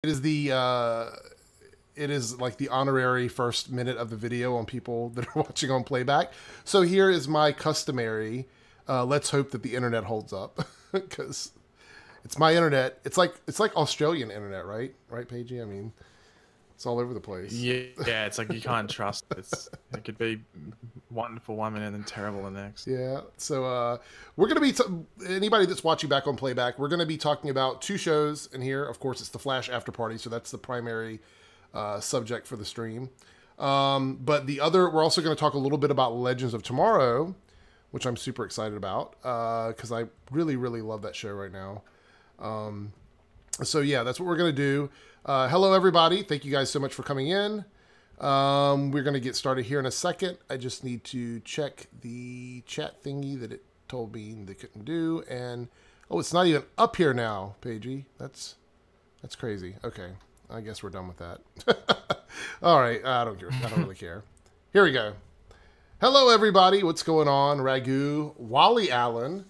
It is like the honorary first minute of the video on people that are watching on playback. So here is my customary. Let's hope that the internet holds up, because it's my internet. It's like Australian internet, right? Right, Paigey? I mean, it's all over the place. Yeah, it's like you can't trust it. It could be wonderful one minute and then terrible the next. Yeah. So we're going to be, anybody that's watching back on playback, we're going to be talking about two shows in here. Of course, it's the Flash After Party, so that's the primary subject for the stream. But the other, we're also going to talk a little bit about Legends of Tomorrow, which I'm super excited about, because I really, really love that show right now. So yeah, that's what we're going to do. Hello, everybody. Thank you guys so much for coming in. We're going to get started here in a second. I just need to check the chat thingy that it told me they couldn't do. And, oh, it's not even up here now, Paigey. That's crazy. Okay. I guess we're done with that. All right. I don't care. I don't really care. Here we go. Hello, everybody. What's going on? Ragu, Wally Allen,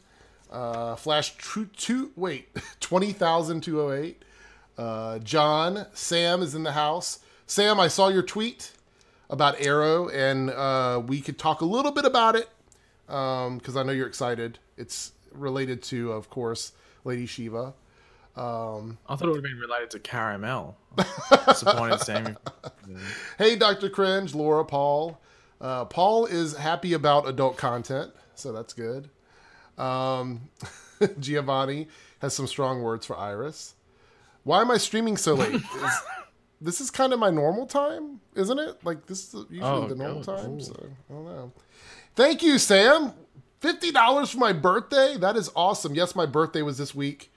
Flash 20,208. John, Sam is in the house. Sam, I saw your tweet about Arrow, and we could talk a little bit about it, because I know you're excited. It's related to, of course, Lady Shiva. I thought it would have been related to Caramel. Disappointed, Sam. Hey, Dr. Cringe, Laura, Paul. Paul is happy about adult content, so that's good. Giovanni has some strong words for Iris. Why am I streaming so late? This is kind of my normal time, isn't it? Like, this is usually the normal time, so I don't know. Thank you, Sam. $50 for my birthday? That is awesome. Yes, my birthday was this week.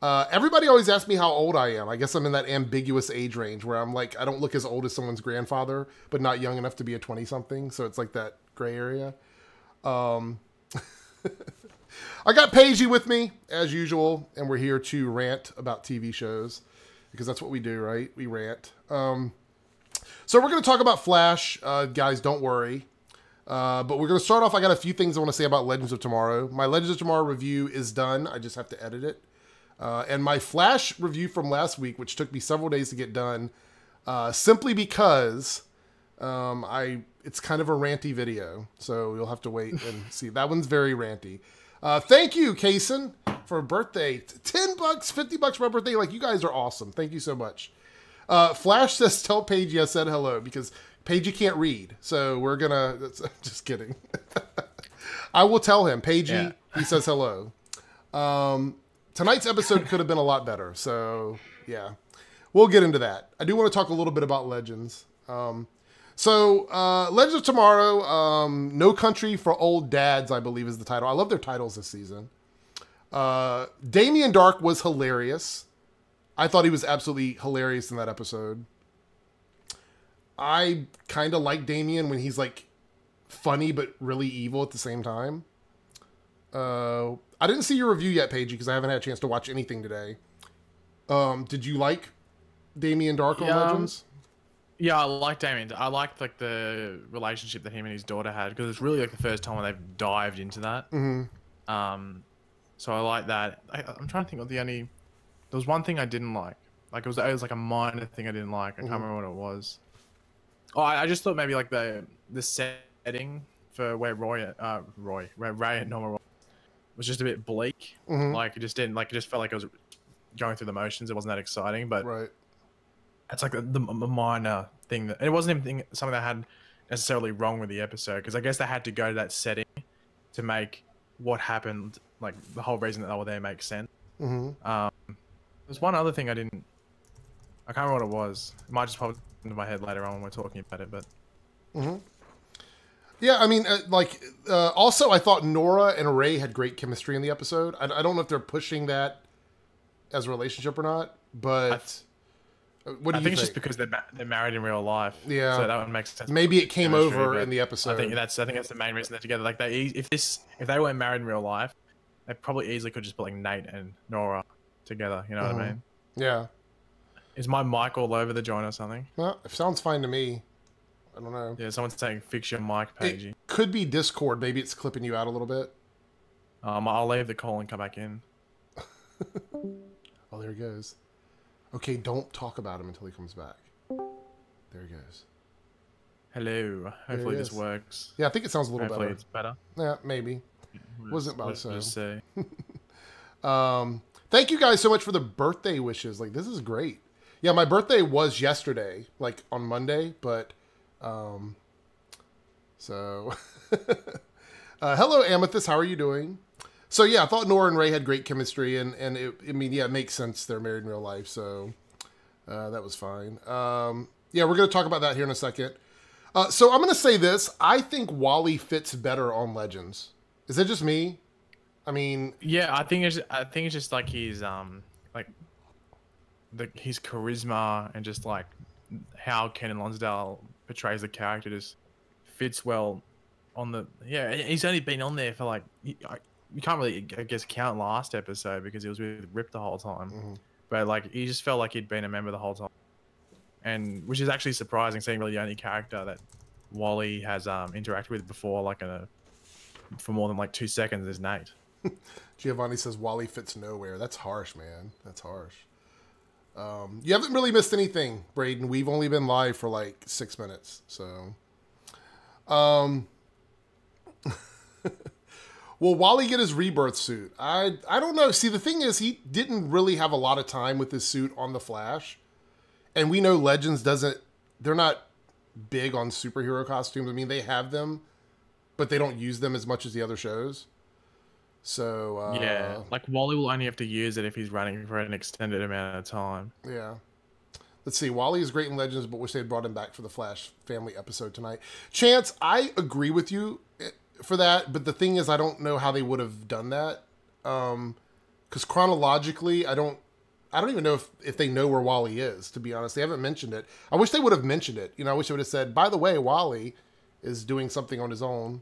Everybody always asks me how old I am. I guess I'm in that ambiguous age range where I'm like, I don't look as old as someone's grandfather, but not young enough to be a 20-something, so it's like that gray area. I got Paigey with me, as usual, and we're here to rant about TV shows, because that's what we do, right? We rant. So we're going to talk about Flash. Guys, don't worry. But we're going to start off. I got a few things I want to say about Legends of Tomorrow. My Legends of Tomorrow review is done. I just have to edit it. And my Flash review from last week, which took me several days to get done, simply because it's kind of a ranty video. So you'll have to wait and see. That one's very ranty. Thank you, Kaysen, for a birthday. $10, $50 for my birthday. Like, you guys are awesome. Thank you so much. Flash says, tell Paigey I said hello, because Paigey can't read. So we're going to... Just kidding. I will tell him. Paigey, he says hello. Tonight's episode could have been a lot better. So, yeah. We'll get into that. I do want to talk a little bit about Legends. Legends of Tomorrow, No Country for Old Dads, I believe is the title. I love their titles this season. Damien Dark was hilarious. I thought he was absolutely hilarious in that episode. I kind of like Damien when he's like funny but really evil at the same time. I didn't see your review yet, Paigey, because I haven't had a chance to watch anything today. Did you like Damien Dark on Legends? Yeah, I like Damien. I liked like the relationship that him and his daughter had, because it's really like the first time where they've dived into that. Mm-hmm. So I like that. I'm trying to think of the only. There was one thing I didn't like. Like it was like a minor thing I didn't like. I can't remember what it was. Oh, I just thought maybe like the setting for where Ray and Norma was just a bit bleak. Mm-hmm. Like it just felt like it was going through the motions. It wasn't that exciting, but right. It's like the minor thing that, and it wasn't even something that had necessarily wrong with the episode, because I guess they had to go to that setting to make what happened, like the whole reason that they were there, make sense. Mm-hmm. There's one other thing I can't remember what it was. It might just pop into my head later on when we're talking about it, but. Mm-hmm. Yeah, I mean, also I thought Nora and Ray had great chemistry in the episode. I don't know if they're pushing that as a relationship or not, but. What do you think? It's just because they're married in real life. Yeah, so that would make sense. Maybe it came over in the episode. I think that's the main reason they're together. Like if they weren't married in real life, they probably easily could just put like Nate and Nora together. You know what I mean? Yeah. Is my mic all over the joint or something? Well, it sounds fine to me. I don't know. Yeah, someone's saying fix your mic, Paigey. It could be Discord. Maybe it's clipping you out a little bit. I'll leave the call and come back in. Oh, there he goes. Okay, don't talk about him until he comes back. There he goes. Hello. Hopefully this works. Yeah, I think it sounds a little Hopefully better. it's better. Yeah, maybe. Wasn't about we'll just see. Thank you guys so much for the birthday wishes. Like, this is great. Yeah, my birthday was yesterday, like on Monday, but so hello Amethyst, how are you doing? So yeah, I thought Nora and Ray had great chemistry, and it makes sense they're married in real life, so that was fine. Yeah, we're gonna talk about that here in a second. So I'm gonna say this: I think Wally fits better on Legends. Is it just me? I mean, yeah, I think it's just like his his charisma and just like how Kenan Lonsdale portrays the character just fits well on the. Yeah, he's only been on there for like you can't really, I guess, count last episode because he was with Rip the whole time, but like he just felt like he'd been a member the whole time, and which is actually surprising, seeing really the only character that Wally has interacted with before, like for more than like 2 seconds, is Nate. Giovanni says Wally fits nowhere. That's harsh, man. That's harsh. You haven't really missed anything, Braden. We've only been live for like 6 minutes, so. Will Wally get his rebirth suit? I don't know. See, the thing is, he didn't really have a lot of time with his suit on the Flash, and we know Legends doesn't. They're not big on superhero costumes. I mean, they have them, but they don't use them as much as the other shows. So yeah, like Wally will only have to use it if he's running for an extended amount of time. Yeah. Let's see. Wally is great in Legends, but wish they had brought him back for the Flash family episode tonight. Chance, I agree with you for that, but the thing is, I don't know how they would have done that. Because chronologically, I don't even know if they know where Wally is, to be honest. They haven't mentioned it. I wish they would have mentioned it. You know, I wish they would have said, by the way, Wally is doing something on his own.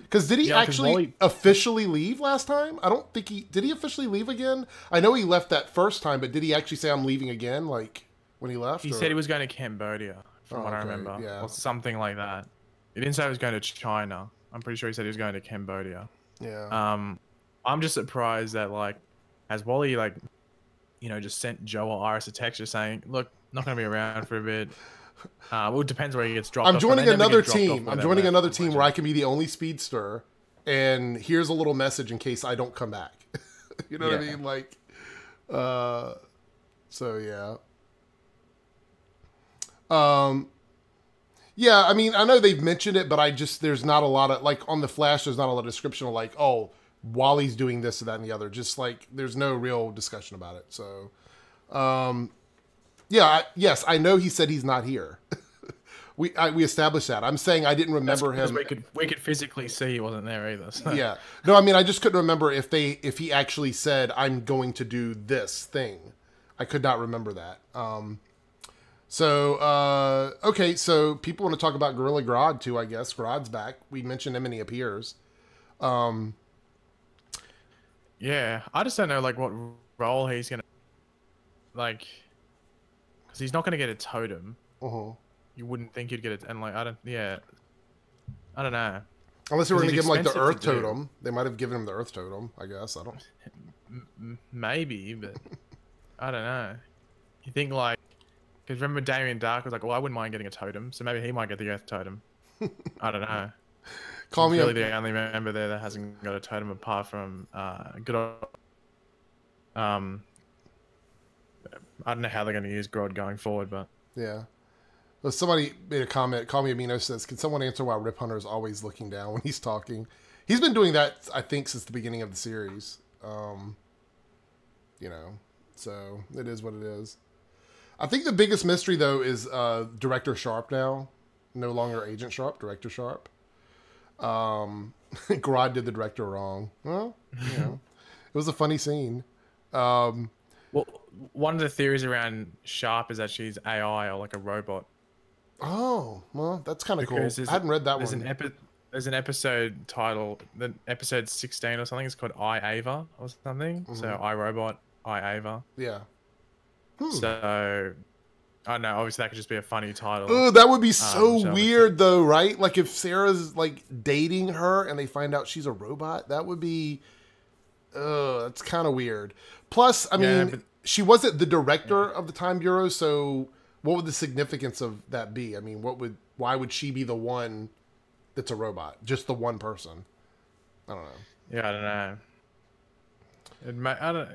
Because did he actually officially leave last time? I don't think did he officially leave again? I know he left that first time, but did he actually say I'm leaving again, like when he left? He said he was going to Cambodia, from what I remember. Yeah. Or something like that. He didn't say he was going to China. I'm pretty sure he said he was going to Cambodia. Yeah. I'm just surprised that, like, has Wally, like, you know, just sent Joe or Iris a text just saying, look, not going to be around for a bit. Well, it depends where he gets dropped off. I'm joining another team. I'm joining another team where I can be the only speedster, and here's a little message in case I don't come back. You know what I mean? Like, so yeah. Yeah, I mean, I know they've mentioned it, but there's not a lot of, like, on the Flash, there's not a lot of description of, like, oh, Wally's doing this or that and the other. Just, like, there's no real discussion about it. So, yeah, yes, I know he said he's not here. we established that. I'm saying I didn't remember him. We could physically see he wasn't there either. So. Yeah. No, I mean, I just couldn't remember if he actually said, I'm going to do this thing. I could not remember that. Okay, so people want to talk about Gorilla Grodd too, I guess. Grodd's back. We mentioned him and he appears. Yeah, I just don't know, like, what role he's going to, like, because he's not going to get a totem. You wouldn't think he'd get it, and, like, I don't know. Unless they were going to give him, like, the Earth Totem. They might have given him the Earth Totem, I guess. I don't... Maybe, but I don't know. You think, like, because remember Damien Dark was like, well, I wouldn't mind getting a totem, so maybe he might get the Earth Totem. I don't know. Call me really the only member there that hasn't got a totem apart from good old... I don't know how they're going to use Grodd going forward, but... Yeah. Well, somebody made a comment. Call Me Amino says, can someone answer why Rip Hunter is always looking down when he's talking? He's been doing that, I think, since the beginning of the series. You know, so it is what it is. I think the biggest mystery, though, is Director Sharp now. No longer Agent Sharp, Director Sharp. Grodd did the director wrong. Well, you know, it was a funny scene. Well, one of the theories around Sharp is that she's AI or like a robot. Oh, well, that's kind of cool. I hadn't read that one. There's an episode title, the episode 16 or something. It's called I Ava or something. So I Robot, I Ava. Yeah. So I don't know. Obviously, that could just be a funny title. Oh, that would be so weird, though, right? Like if Sarah's like dating her and they find out she's a robot, that would be. That's kind of weird. Plus, I mean, she wasn't the director of the Time Bureau, so what would the significance of that be? I mean, why would she be the one that's a robot? Just the one person? I don't know. Yeah, I don't know.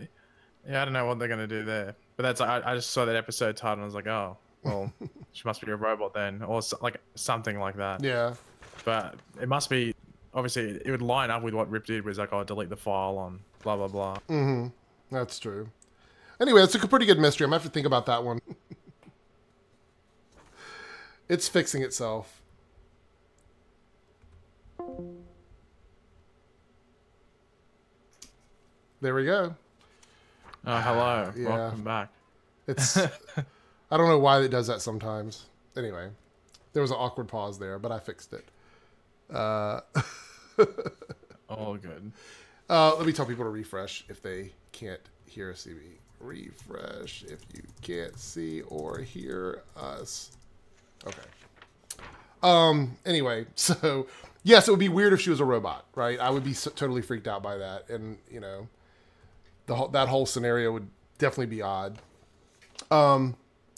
I don't know what they're gonna do there. But that's I just saw that episode title and I was like, oh, well, she must be a robot then, or like something like that. Yeah. But it must be, obviously, it would line up with what Rip did, was like, oh, delete the file on blah blah blah. Mm-hmm. That's true. Anyway, it's a pretty good mystery. I'm gonna have to think about that one. It's fixing itself. There we go. Oh, hello. Yeah. Welcome back. It's I don't know why it does that sometimes. Anyway, there was an awkward pause there, but I fixed it. All good. Let me tell people to refresh if they can't hear or see me. Refresh if you can't see or hear us. Okay. Anyway, so yes, it would be weird if she was a robot, right? I would be totally freaked out by that, and you know, that whole scenario would definitely be odd.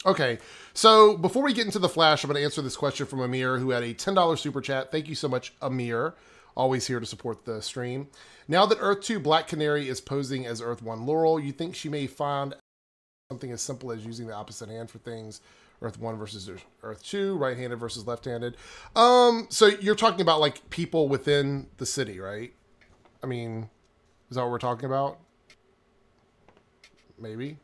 Okay, so before we get into the Flash, I'm going to answer this question from Amir, who had a $10 super chat. Thank you so much, Amir. Always here to support the stream. Now that Earth 2 Black Canary is posing as Earth 1 Laurel, you think she may find something as simple as using the opposite hand for things? Earth 1 versus Earth 2, right-handed versus left-handed. So you're talking about like people within the city, right? I mean, is that what we're talking about? Maybe.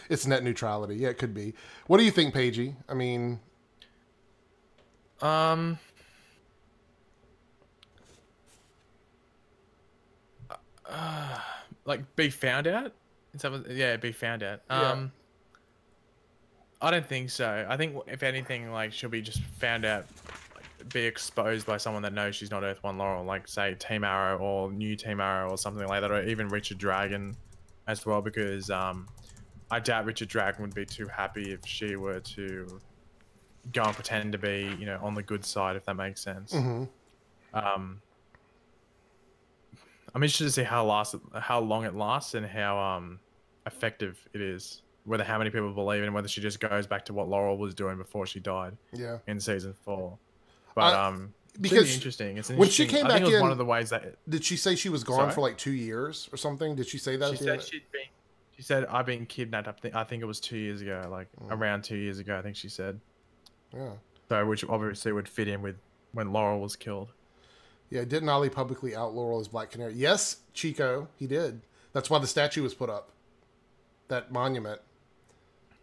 It's net neutrality. Yeah, it could be. What do you think, Paigey? I mean, like be found out? Yeah, be found out. Yeah. I don't think so. I think if anything, like she'll be just found out, like, be exposed by someone that knows she's not Earth 1 Laurel, like say Team Arrow or New Team Arrow or something like that, or even Richard Dragon as well, because I doubt Richard Dragon would be too happy if she were to go and pretend to be, you know, on the good side, if that makes sense. mm-hmm. I'm interested to see how long it lasts and how effective it is. Whether how many people believe it and whether she just goes back to what Laurel was doing before she died. Yeah. In season 4. But because it's interesting. It's when she came I back think it was in, one of the ways that did she say she was gone for like 2 years or something? Did she say that? She said I've been kidnapped. I think it was 2 years ago, like around 2 years ago. I think she said. Yeah. So which obviously would fit in with when Laurel was killed. Yeah. Didn't Ali publicly out Laurel as Black Canary? Yes, Chico, he did. That's why the statue was put up. That monument.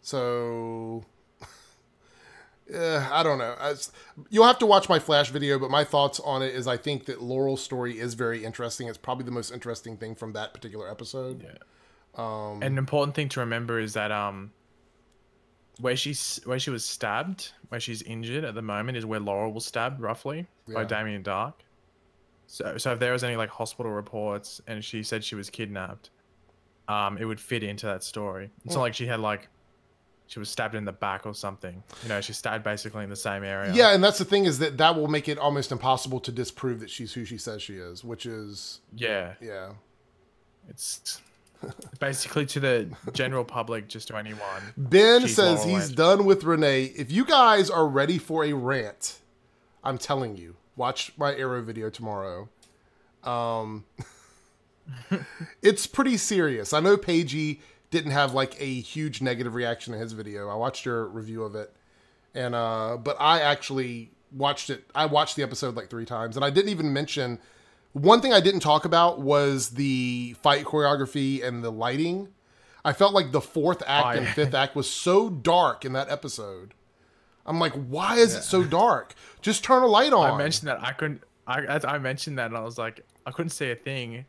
So, I don't know. You'll have to watch my Flash video, but my thoughts on it is I think that Laurel's story is very interesting. It's probably the most interesting thing from that particular episode. Yeah. An important thing to remember is that where she was stabbed, where she's injured at the moment, is where Laurel was stabbed roughly by Damien Dark. So if there was any like hospital reports and she said she was kidnapped, it would fit into that story. It's not like she had like. She was stabbed in the back or something. You know, she's stabbed basically in the same area. Yeah, and that's the thing is that will make it almost impossible to disprove that she's who she says she is, which is... Yeah. Yeah. It's basically to the general public, just to anyone. Ben says he's done with Renee. If you guys are ready for a rant, I'm telling you, watch my Arrow video tomorrow. It's pretty serious. I know Paigey didn't have like a huge negative reaction to his video. I watched your review of it, and but I actually watched it. I watched the episode like 3 times, and I didn't even mention one thing I didn't talk about was the fight choreography and the lighting. I felt like the 4th act and 5th act was so dark in that episode. I'm like, why is it so dark? Just turn a light on. I mentioned that I mentioned that, and I was like, I couldn't see a thing.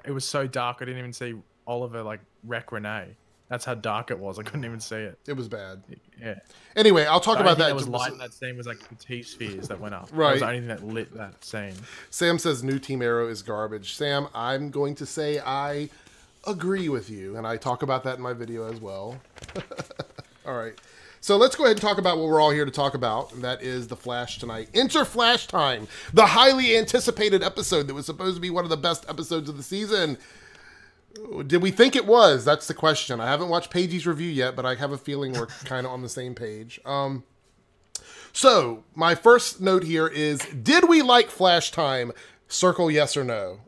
It was so dark. I didn't even see Oliver like wreck Renee. That's how dark it was. I couldn't even see it. It was bad. Yeah. Anyway, I'll talk about that. That was light in that scene was like the T-spheres that went up. Right. That was the only thing that lit that scene. Sam says New Team Arrow is garbage. Sam, I'm going to say I agree with you, and I talk about that in my video as well. All right. So let's go ahead and talk about what we're all here to talk about, and that is the Flash tonight. Enter Flashtime, the highly anticipated episode that was supposed to be one of the best episodes of the season. Did we think it was? That's the question. I haven't watched Pagey's review yet, but I have a feeling we're kind of on the same page. So my first note here is, did we like Flashtime? Circle yes or no.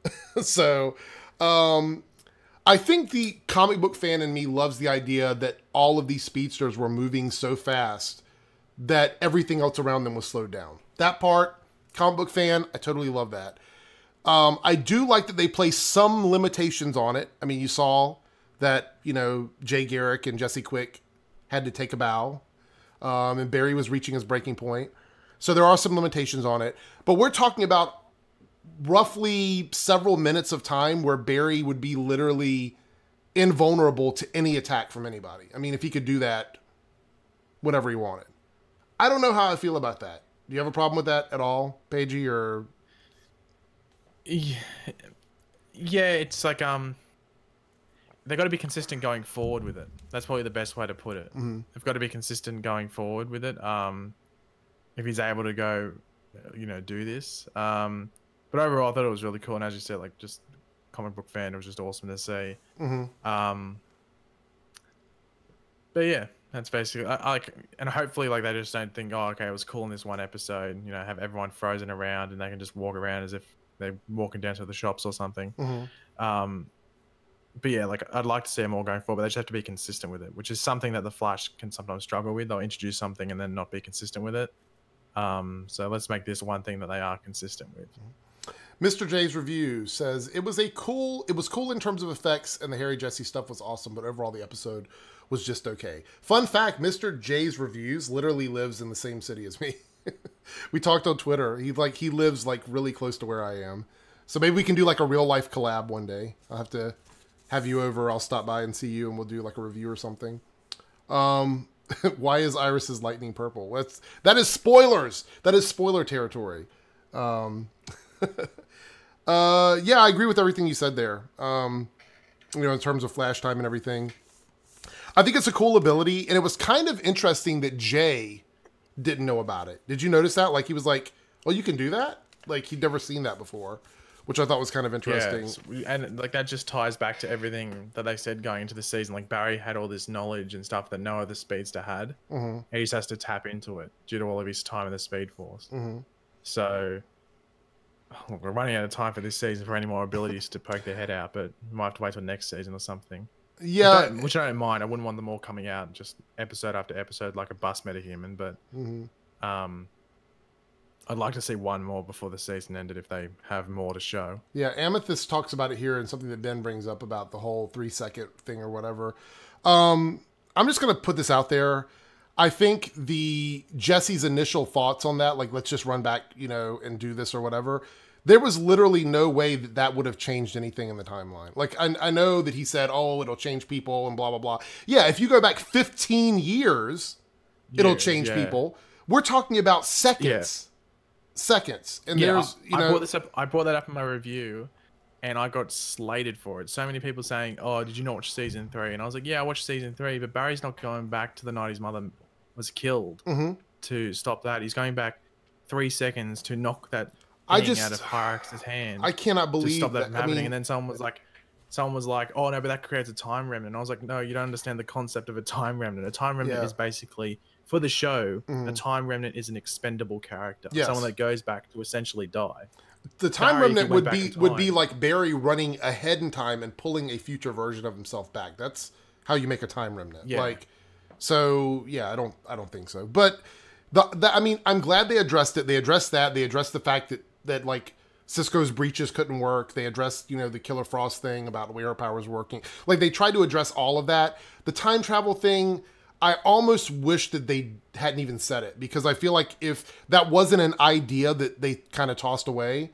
So I think the comic book fan in me loves the idea that all of these speedsters were moving so fast that everything else around them was slowed down. That part, comic book fan, I totally love that. I do like that they place some limitations on it. I mean, you saw that, you know, Jay Garrick and Jesse Quick had to take a bow. And Barry was reaching his breaking point. So there are some limitations on it. But we're talking about roughly several minutes of time where Barry would be literally invulnerable to any attack from anybody. I mean, if he could do that whenever he wanted. I don't know how I feel about that. Do you have a problem with that at all, Paigey, or... Yeah, it's like they got to be consistent going forward with it. That's probably the best way to put it. They've got to be consistent going forward with it. If he's able to go, you know, do this. But overall, I thought it was really cool. And as you said, like, just comic book fan, it was just awesome to see. But yeah, that's basically I like, and hopefully, like, they just don't think, oh, okay, it was cool in this one episode. You know, have everyone frozen around and they can just walk around as if they're walking down to the shops or something. But yeah, like, I'd like to see them all going forward, but they just have to be consistent with it, which is something that the Flash can sometimes struggle with. They'll introduce something and then not be consistent with it. So let's make this one thing that they are consistent with. Mr. J's review says it was cool in terms of effects, and the Harry Jesse stuff was awesome, but overall the episode was just okay. Fun fact, Mr. J's reviews literally lives in the same city as me. We talked on Twitter. He lives like really close to where I am. So maybe we can do like a real life collab one day. I'll have to have you over. I'll stop by and see you and we'll do like a review or something. Why is Iris's lightning purple? That is spoilers. That is spoiler territory. Yeah, I agree with everything you said there. You know, in terms of Flashtime and everything. I think it's a cool ability, and it was kind of interesting that Jay didn't know about it. Did you notice that? Like, he was like, oh, you can do that? Like, he'd never seen that before, which I thought was kind of interesting. Yeah, and like, that just ties back to everything that they said going into the season. Like, Barry had all this knowledge and stuff that no other speedster had. He just has to tap into it due to all of his time in the Speed Force. So... Look, we're running out of time for this season for any more abilities to poke their head out, but we might have to wait till next season or something. Yeah. Which I don't mind. I wouldn't want them all coming out just episode after episode like a bus metahuman, but I'd like to see one more before the season ended if they have more to show. Yeah, Amethyst talks about it here, and something that Ben brings up about the whole 3-second thing or whatever. I'm just going to put this out there. I think Jesse's initial thoughts on that, like, let's just run back, you know, and do this or whatever. There was literally no way that would have changed anything in the timeline. Like, I know that he said, oh, it'll change people and blah, blah, blah. Yeah, if you go back 15 years, it'll change people. We're talking about seconds. Seconds. And there's, you know... I brought that up in my review, and I got slated for it. So many people saying, oh, did you not watch season 3? And I was like, yeah, I watched season 3, but Barry's not going back to the night his mother was killed to stop that. He's going back 3 seconds to knock that thing out of Pyrax's hand. I cannot believe to stop that from happening. And then someone was like, oh no, but that creates a time remnant. And I was like, no, you don't understand the concept of a time remnant. A time remnant is basically, for the show, a time remnant is an expendable character. Someone that goes back to essentially die. The time remnant would be like Barry running ahead in time and pulling a future version of himself back. That's how you make a time remnant. Like, so yeah, I don't think so. But I mean, I'm glad they addressed it. They addressed that. They addressed the fact that like Cisco's breaches couldn't work. They addressed, you know, the Killer Frost thing about the way her powers working. Like, they tried to address all of that. The time travel thing, I almost wish that they hadn't even said it, because I feel like if that wasn't an idea that they kind of tossed away,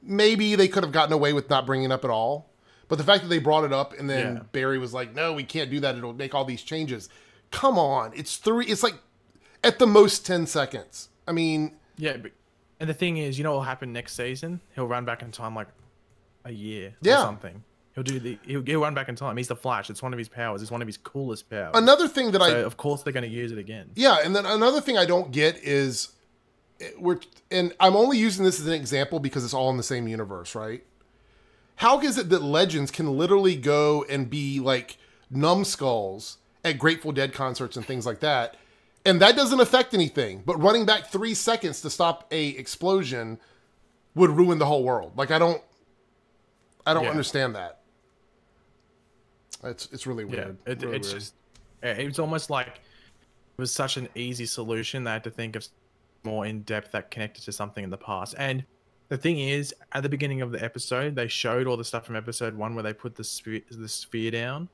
maybe they could have gotten away with not bringing it up at all. But the fact that they brought it up and then Barry was like, no, we can't do that. It'll make all these changes. Come on. It's like at the most 10 seconds. I mean... Yeah, and the thing is, you know what will happen next season? He'll run back in time like a year or something. He'll run back in time. He's the Flash. It's one of his powers. It's one of his coolest powers. Another thing that of course they're going to use it again. Yeah, and then another thing I don't get is... and I'm only using this as an example because it's all in the same universe, right? how is it that legends can literally go and be like numbskulls at Grateful Dead concerts and things like that, and that doesn't affect anything, but running back 3 seconds to stop a explosion would ruin the whole world? Like, I don't understand that. It's really weird. Yeah, it's just, it was almost like it was such an easy solution that I had to think of more in depth that connected to something in the past. And the thing is, at the beginning of the episode, they showed all the stuff from episode 1 where they put the sphere down,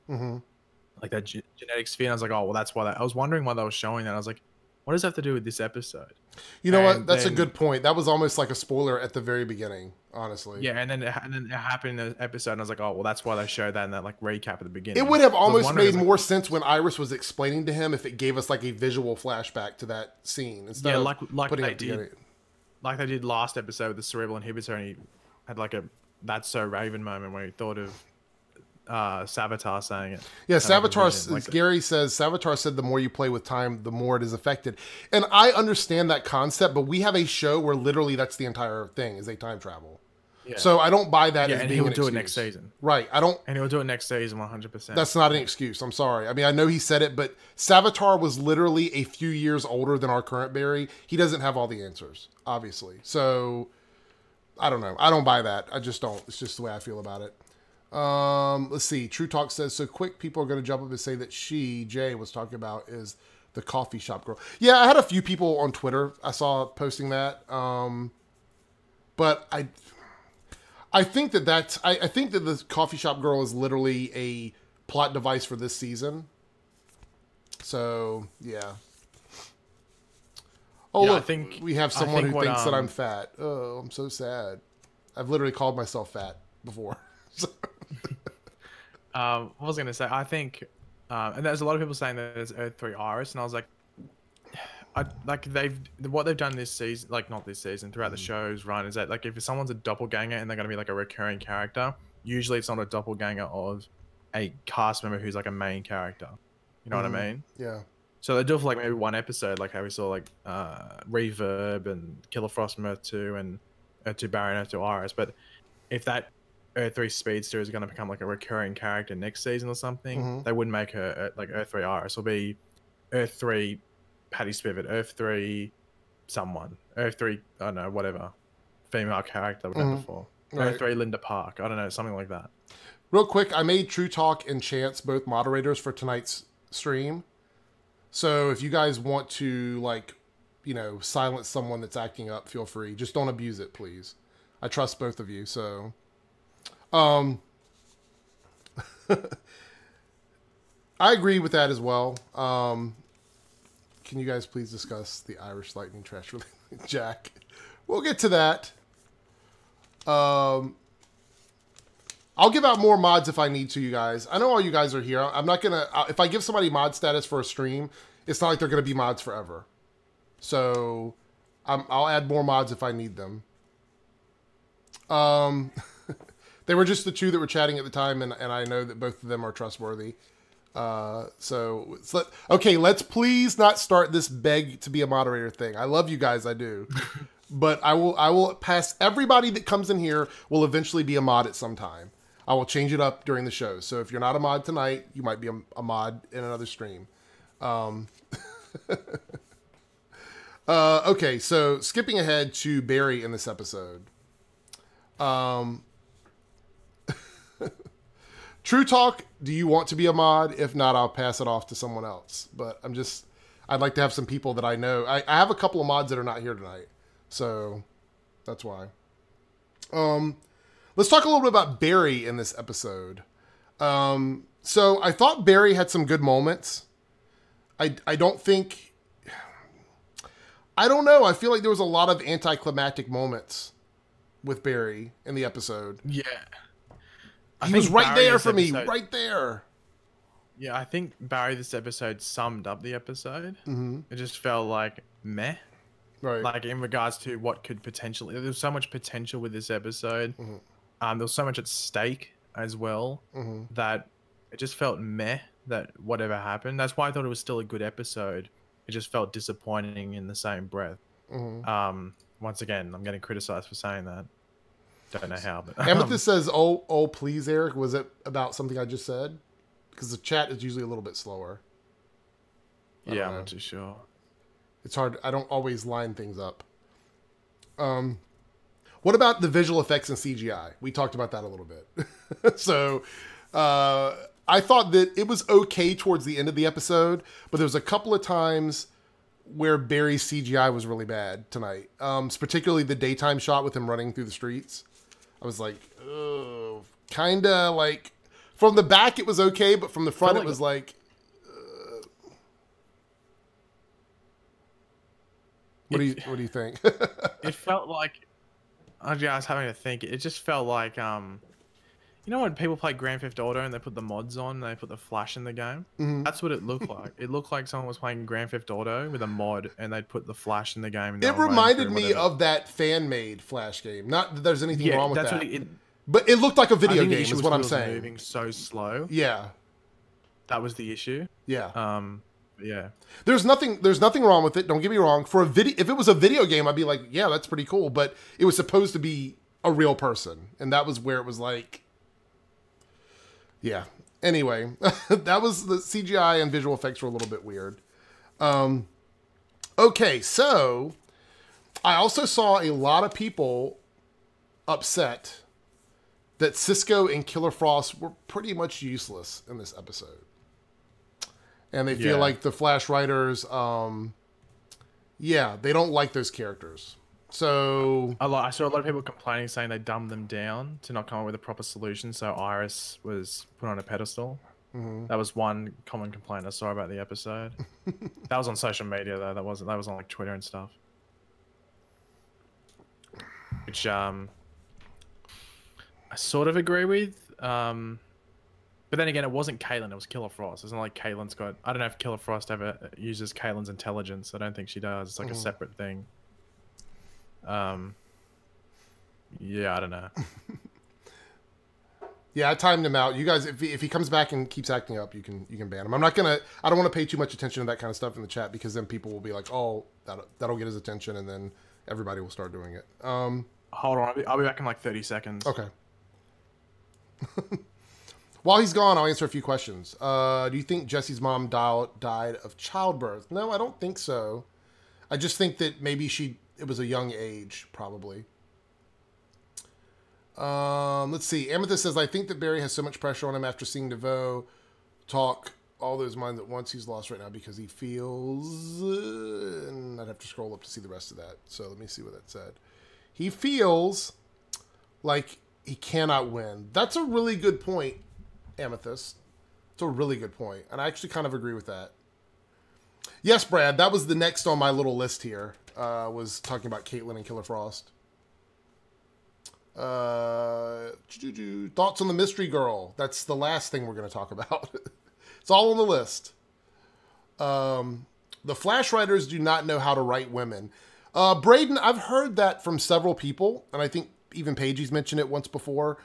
like that genetic sphere. And I was like, oh, well, that's why. I was wondering why they were showing that. I was like, what does that have to do with this episode? You know what? That's a good point. That was almost like a spoiler at the very beginning, honestly. Yeah, and then it happened in the episode, and I was like, oh, well, that's why they showed that in that like recap at the beginning. It would have almost made more sense when Iris was explaining to him if it gave us like a visual flashback to that scene instead of putting it together. Like they did last episode with the cerebral inhibitor, and he had like a "That's So Raven" moment where he thought of Savitar saying it. Yeah, Savitar, Gary says, Savitar said the more you play with time, the more it is affected. And I understand that concept, but we have a show where literally that's the entire thing, is a time travel. Yeah. So I don't buy that as being an excuse. And he'll do it next season. Right. And he'll do it next season 100%. That's not an excuse. I'm sorry. I mean, I know he said it, but Savitar was literally a few years older than our current Barry. He doesn't have all the answers, obviously. So I don't know. I don't buy that. I just don't. It's just the way I feel about it. Let's see. True Talk says, so quick people are going to jump up and say that Jay was talking about is the coffee shop girl. Yeah, I had a few people on Twitter I saw posting that. But I think that I think that the coffee shop girl is literally a plot device for this season. So, yeah. Oh, yeah, look, I think we have someone who thinks that I'm fat. Oh, I'm so sad. I've literally called myself fat before. What was I going to say? I think, and there's a lot of people saying that it's Earth 3 Iris, and I was like, what they've done this season, like not this season, throughout the show's run, is that like if someone's a doppelganger and they're going to be like a recurring character, usually it's not a doppelganger of a cast member who's like a main character. You know what I mean? Yeah. So they do it for like maybe one episode, like how we saw like Reverb and Killer Frost from Earth 2 and Earth 2 Barry and Earth 2 Iris. But if that Earth 3 Speedster is going to become like a recurring character next season or something, they wouldn't make her like Earth 3 Iris. It'll be Earth 3 Patty Spivot, Earth 3 someone, Earth 3, I don't know, whatever, female character we've had before. Right. Earth 3 Linda Park, I don't know, something like that. Real quick, I made True Talk and Chance both moderators for tonight's stream. So if you guys want to, like, you know, silence someone that's acting up, feel free. Just don't abuse it, please. I trust both of you, so... I agree with that as well. Can you guys please discuss the Irish Lightning trash release? Jack. We'll get to that. I'll give out more mods if I need to, you guys. I know all you guys are here. I'm not going to... If I give somebody mod status for a stream, it's not like they're going to be mods forever. So, I'll add more mods if I need them. They were just the two that were chatting at the time, and I know that both of them are trustworthy. So, let's please not start this beg to be a moderator thing. I love you guys, I do. But I will pass everybody that comes in here will eventually be a mod at some time. I will change it up during the show. So if you're not a mod tonight, you might be a mod in another stream. Okay, so skipping ahead to Barry in this episode. True Talk, do you want to be a mod? If not, I'll pass it off to someone else. But I'd like to have some people that I know. I have a couple of mods that are not here tonight. So that's why. Let's talk a little bit about Barry in this episode. So I thought Barry had some good moments. I don't know. I feel like there was a lot of anticlimactic moments with Barry in the episode. Yeah. He was right there for me, right there. Yeah, I think Barry this episode summed up the episode. It just felt like meh. Right. Like in regards to what could potentially... There was so much potential with this episode. There was so much at stake as well that it just felt meh that whatever happened. That's why I thought it was still a good episode. It just felt disappointing in the same breath. Once again, I'm getting criticized for saying that. Don't know how, but Amethyst says, "Oh, please, Eric." Was it about something I just said? Because the chat is usually a little bit slower. Yeah, I'm not too sure. It's hard. I don't always line things up. What about the visual effects and CGI? We talked about that a little bit. So, I thought that it was okay towards the end of the episode, but there was a couple of times where Barry's CGI was really bad tonight. Particularly the daytime shot with him running through the streets. I was like, oh, kind of like from the back it was okay, but from the front it was like. What do you think? It felt like, I was having to think. It just felt like, you know when people play Grand Theft Auto and they put the mods on, and they put the flash in the game? Mm-hmm. That's what it looked like. It looked like someone was playing Grand Theft Auto with a mod, and they'd put the flash in the game. And it reminded me of that fan-made Flash game. Not that there's anything wrong with that. But it looked like a video game, is what I'm saying. Moving so slow. Yeah. That was the issue. Yeah. Yeah. There's nothing wrong with it. Don't get me wrong. For a video, if it was a video game, I'd be like, yeah, that's pretty cool. But it was supposed to be a real person, and that was where it was like, yeah. Anyway, that was the CGI and visual effects were a little bit weird. Okay, so I also saw a lot of people upset that Cisco and Killer Frost were pretty much useless in this episode. And they feel like the Flash writers, they don't like those characters. So I saw a lot of people complaining, saying they dumbed them down to not come up with a proper solution. So Iris was put on a pedestal. Mm-hmm. That was one common complaint I saw about the episode. That was on social media though. That was on like Twitter and stuff. Which I sort of agree with. But then again, it wasn't Caitlin, it was Killer Frost. It's not like Caitlin's got... I don't know if Killer Frost ever uses Caitlin's intelligence. I don't think she does. It's like a separate thing. Yeah, I don't know. Yeah, I timed him out. You guys, if he comes back and keeps acting up, you can ban him. I don't want to pay too much attention to that kind of stuff in the chat, because then people will be like, oh, that'll get his attention, and then everybody will start doing it. Hold on, I'll be back in like 30 seconds. Okay. While he's gone, I'll answer a few questions. Do you think Jesse's mom died of childbirth? No, I don't think so. I just think that maybe it was a young age, probably. Let's see. Amethyst says, I think that Barry has so much pressure on him after seeing DeVoe talk all those minds at once. He's lost right now because he feels... and I'd have to scroll up to see the rest of that. So let me see what that said. He feels like he cannot win. That's a really good point, Amethyst. It's a really good point. And I actually kind of agree with that. Yes, Brad, that was the next on my little list here. Was talking about Caitlin and Killer Frost. Thoughts on the mystery girl. That's the last thing we're going to talk about. It's all on the list. The Flash writers do not know how to write women. Braden, I've heard that from several people, and I think even Pagey's mentioned it once before.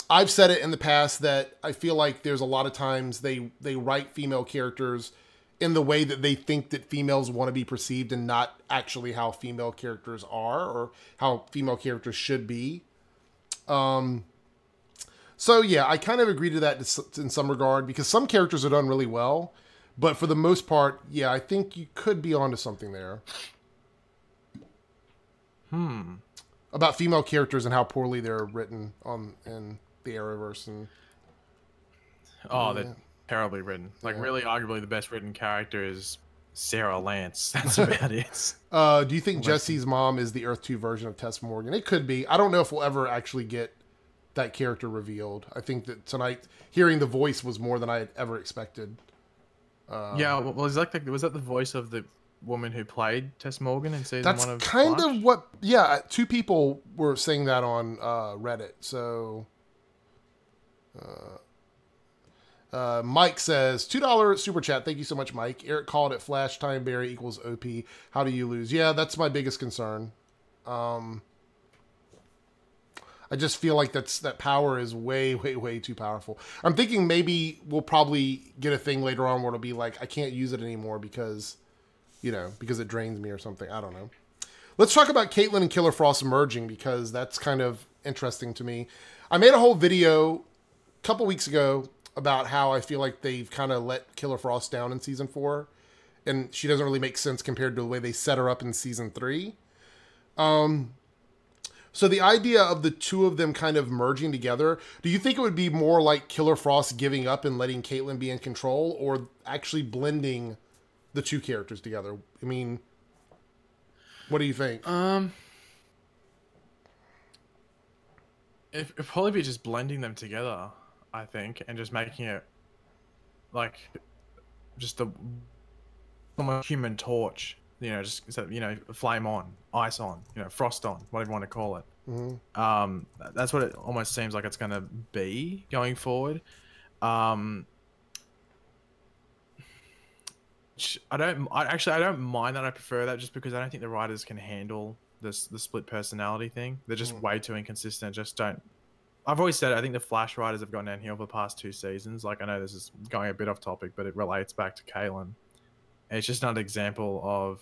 I've said it in the past that I feel like there's a lot of times they write female characters in the way that they think that females want to be perceived, and not actually how female characters are or how female characters should be. So yeah, I kind of agree to that in some regard, because some characters are done really well, but for the most part, yeah, I think you could be onto something there. About female characters and how poorly they're written in the Arrowverse. And they're terribly written. Like, really, arguably the best written character is Sarah Lance. That's about it. Do you think Jesse's mom is the Earth 2 version of Tess Morgan? It could be. I don't know if we'll ever actually get that character revealed. I think that tonight, hearing the voice was more than I had ever expected. Yeah, well, was that the voice of the woman who played Tess Morgan in season 1 of That's kind Flash? of what... Yeah, 2 people were saying that on Reddit, so... Mike says, $2 super chat. Thank you so much, Mike. Eric called it Flashtime Barry equals OP. How do you lose? Yeah, that's my biggest concern. I just feel like that power is way, way, way too powerful. I'm thinking maybe we'll probably get a thing later on where it'll be like, I can't use it anymore because, because it drains me or something. I don't know. Let's talk about Caitlyn and Killer Frost merging, because that's kind of interesting to me. I made a whole video a couple weeks ago about how I feel like they've kind of let Killer Frost down in season 4, and she doesn't really make sense compared to the way they set her up in season 3. So the idea of the two of them kind of merging together, do you think it would be more like Killer Frost giving up and letting Caitlyn be in control, or actually blending the two characters together? I mean, what do you think? It'd probably be just blending them together, I think, and just making it like just almost Human Torch. You know, just so, you know, flame on, ice on, you know, frost on, whatever you want to call it. That's what it almost seems like it's going to be going forward. I don't mind that. I prefer that, just because I don't think the writers can handle the split personality thing. They're just way too inconsistent. Just don't. I've always said it, I think the Flash writers have gone downhill for the past 2 seasons. Like, I know this is going a bit off topic, but it relates back to Caitlyn. It's just not an example of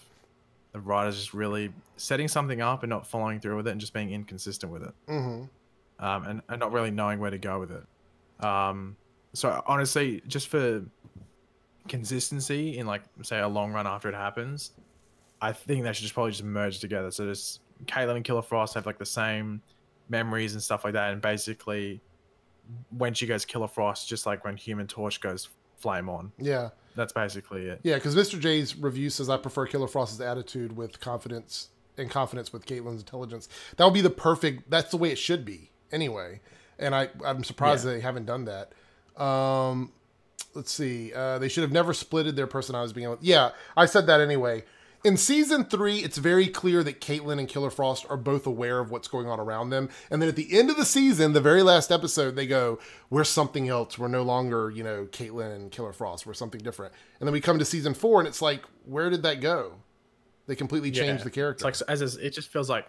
the writers just really setting something up and not following through with it, and just being inconsistent with it. And not really knowing where to go with it. So honestly, just for consistency in, like, say, a long run after it happens, I think they should just probably just merge together. So just Caitlyn and Killer Frost have like the same memories and stuff like that, and basically when she goes Killer Frost, just like when Human Torch goes flame on. Yeah. That's basically it. Yeah, because Mr. J's review says, I prefer Killer Frost's attitude with confidence and confidence with Caitlyn's intelligence. That would be the perfect, that's the way it should be anyway. And I'm surprised they haven't done that. Let's see. They should have never splitted their personalities being able. Yeah, I said that anyway. In season 3, it's very clear that Caitlyn and Killer Frost are both aware of what's going on around them. And then at the end of the season, the very last episode, they go, we're something else. We're no longer, you know, Caitlyn and Killer Frost. We're something different. And then we come to season 4, and it's like, where did that go? They completely changed the character. It's like, it just feels like,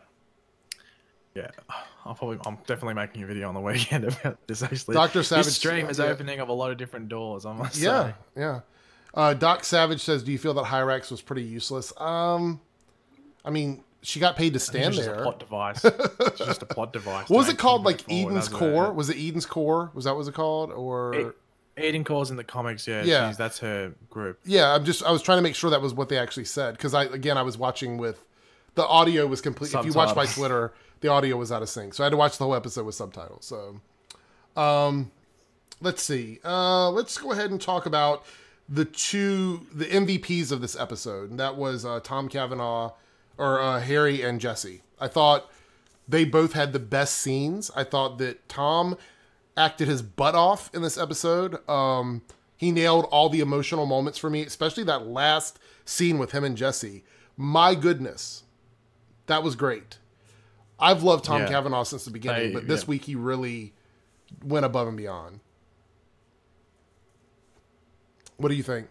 I'm definitely making a video on the weekend about this, actually. Dr. Savage. This stream is opening up a lot of different doors, I must say. Yeah. Doc Savage says, do you feel that Hyrax was pretty useless? I mean, she got paid to stand there. Just a plot device. It's just a plot device. What was it called? Like Eden's Core? Was it Eden's Core? Was that what it was called? Or Eden Core's in the comics, yeah. That's her group. Yeah, I was trying to make sure that was what they actually said, because I was watching with the audio was complete. If you watch my Twitter, the audio was out of sync, so I had to watch the whole episode with subtitles. So, let's see. Let's go ahead and talk about the MVPs of this episode. And that was Tom Cavanaugh, or Harry and Jesse. I thought they both had the best scenes. I thought that Tom acted his butt off in this episode. He nailed all the emotional moments for me, especially that last scene with him and Jesse. My goodness, that was great. I've loved Tom Cavanaugh since the beginning, but this week he really went above and beyond. What do you think?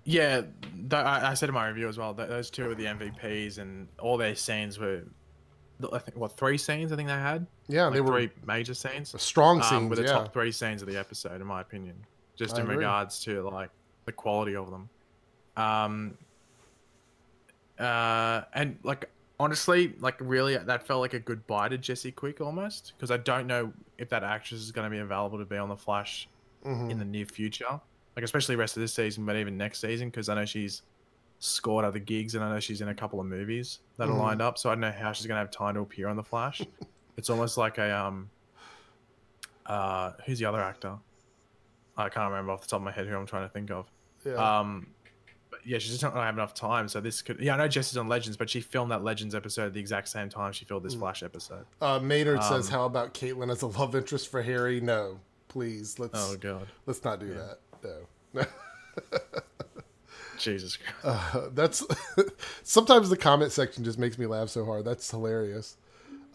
Yeah, I said in my review as well that those two were the MVPs, and all their scenes were, I think, 3 scenes I think they had? Yeah, like they were 3 major scenes. Strong scenes, were the top 3 scenes of the episode, in my opinion. Just in regards to, like, the quality of them. And, like, honestly, like, really, that felt like a goodbye to Jesse Quick, almost. Because I don't know if that actress is going to be available to be on The Flash in the near future. Like, especially the rest of this season, but even next season, because I know she's scored other gigs, and I know she's in a couple of movies that are lined up, so I don't know how she's going to have time to appear on The Flash. It's almost like a, who's the other actor? I can't remember off the top of my head who I'm trying to think of. Yeah. But yeah, she's just not going to have enough time, so this could... Yeah, I know Jessie's on Legends, but she filmed that Legends episode at the exact same time she filmed this Flash episode. Maynard says, how about Caitlyn as a love interest for Harry? No, please. Oh, God. Let's not do that. No. Jesus Christ. That's sometimes the comment section just makes me laugh so hard. That's hilarious.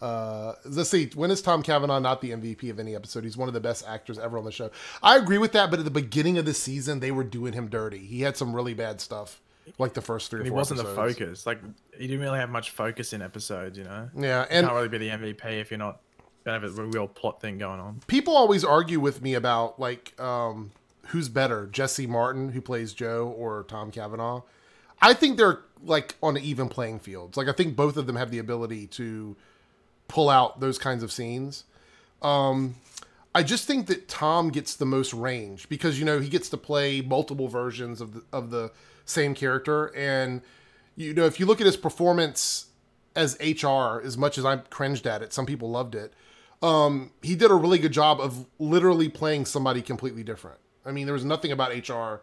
Let's see. When is Tom Cavanaugh not the MVP of any episode? He's one of the best actors ever on the show. I agree with that, but at the beginning of the season, they were doing him dirty. He had some really bad stuff, like the first 3 or 4 episodes. He wasn't the focus. Like, he didn't really have much focus in episodes, you know? Yeah. And you can't really be the MVP if you're not going to have a real plot thing going on. People always argue with me about, like, who's better, Jesse Martin, who plays Joe, or Tom Cavanaugh? I think they're like on even playing fields. Like I think both of them have the ability to pull out those kinds of scenes. I just think that Tom gets the most range because he gets to play multiple versions of the same character, and if you look at his performance as HR, as much as I cringed at it, some people loved it. He did a really good job of literally playing somebody completely different. I mean, there was nothing about HR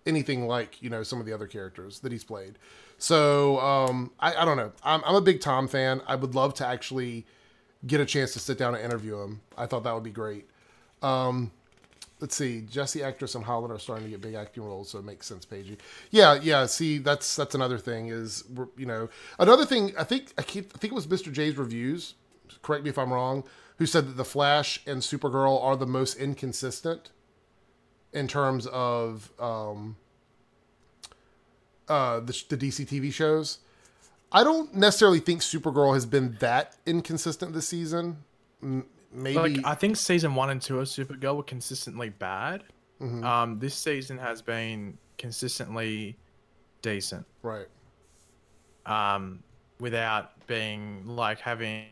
anything like some of the other characters that he's played. So I don't know. I'm a big Tom fan. I would love to actually get a chance to sit down and interview him. I thought that would be great. Let's see. Jesse, actress, and Holland are starting to get big acting roles, so it makes sense, Paigey. Yeah. See, that's another thing. Is another thing. I think it was Mr. J's reviews. Correct me if I'm wrong. Who said that the Flash and Supergirl are the most inconsistent in terms of the DC TV shows. I don't necessarily think Supergirl has been that inconsistent this season. Maybe I think season 1 and 2 of Supergirl were consistently bad. Mm-hmm. This season has been consistently decent. Right. Without being like having,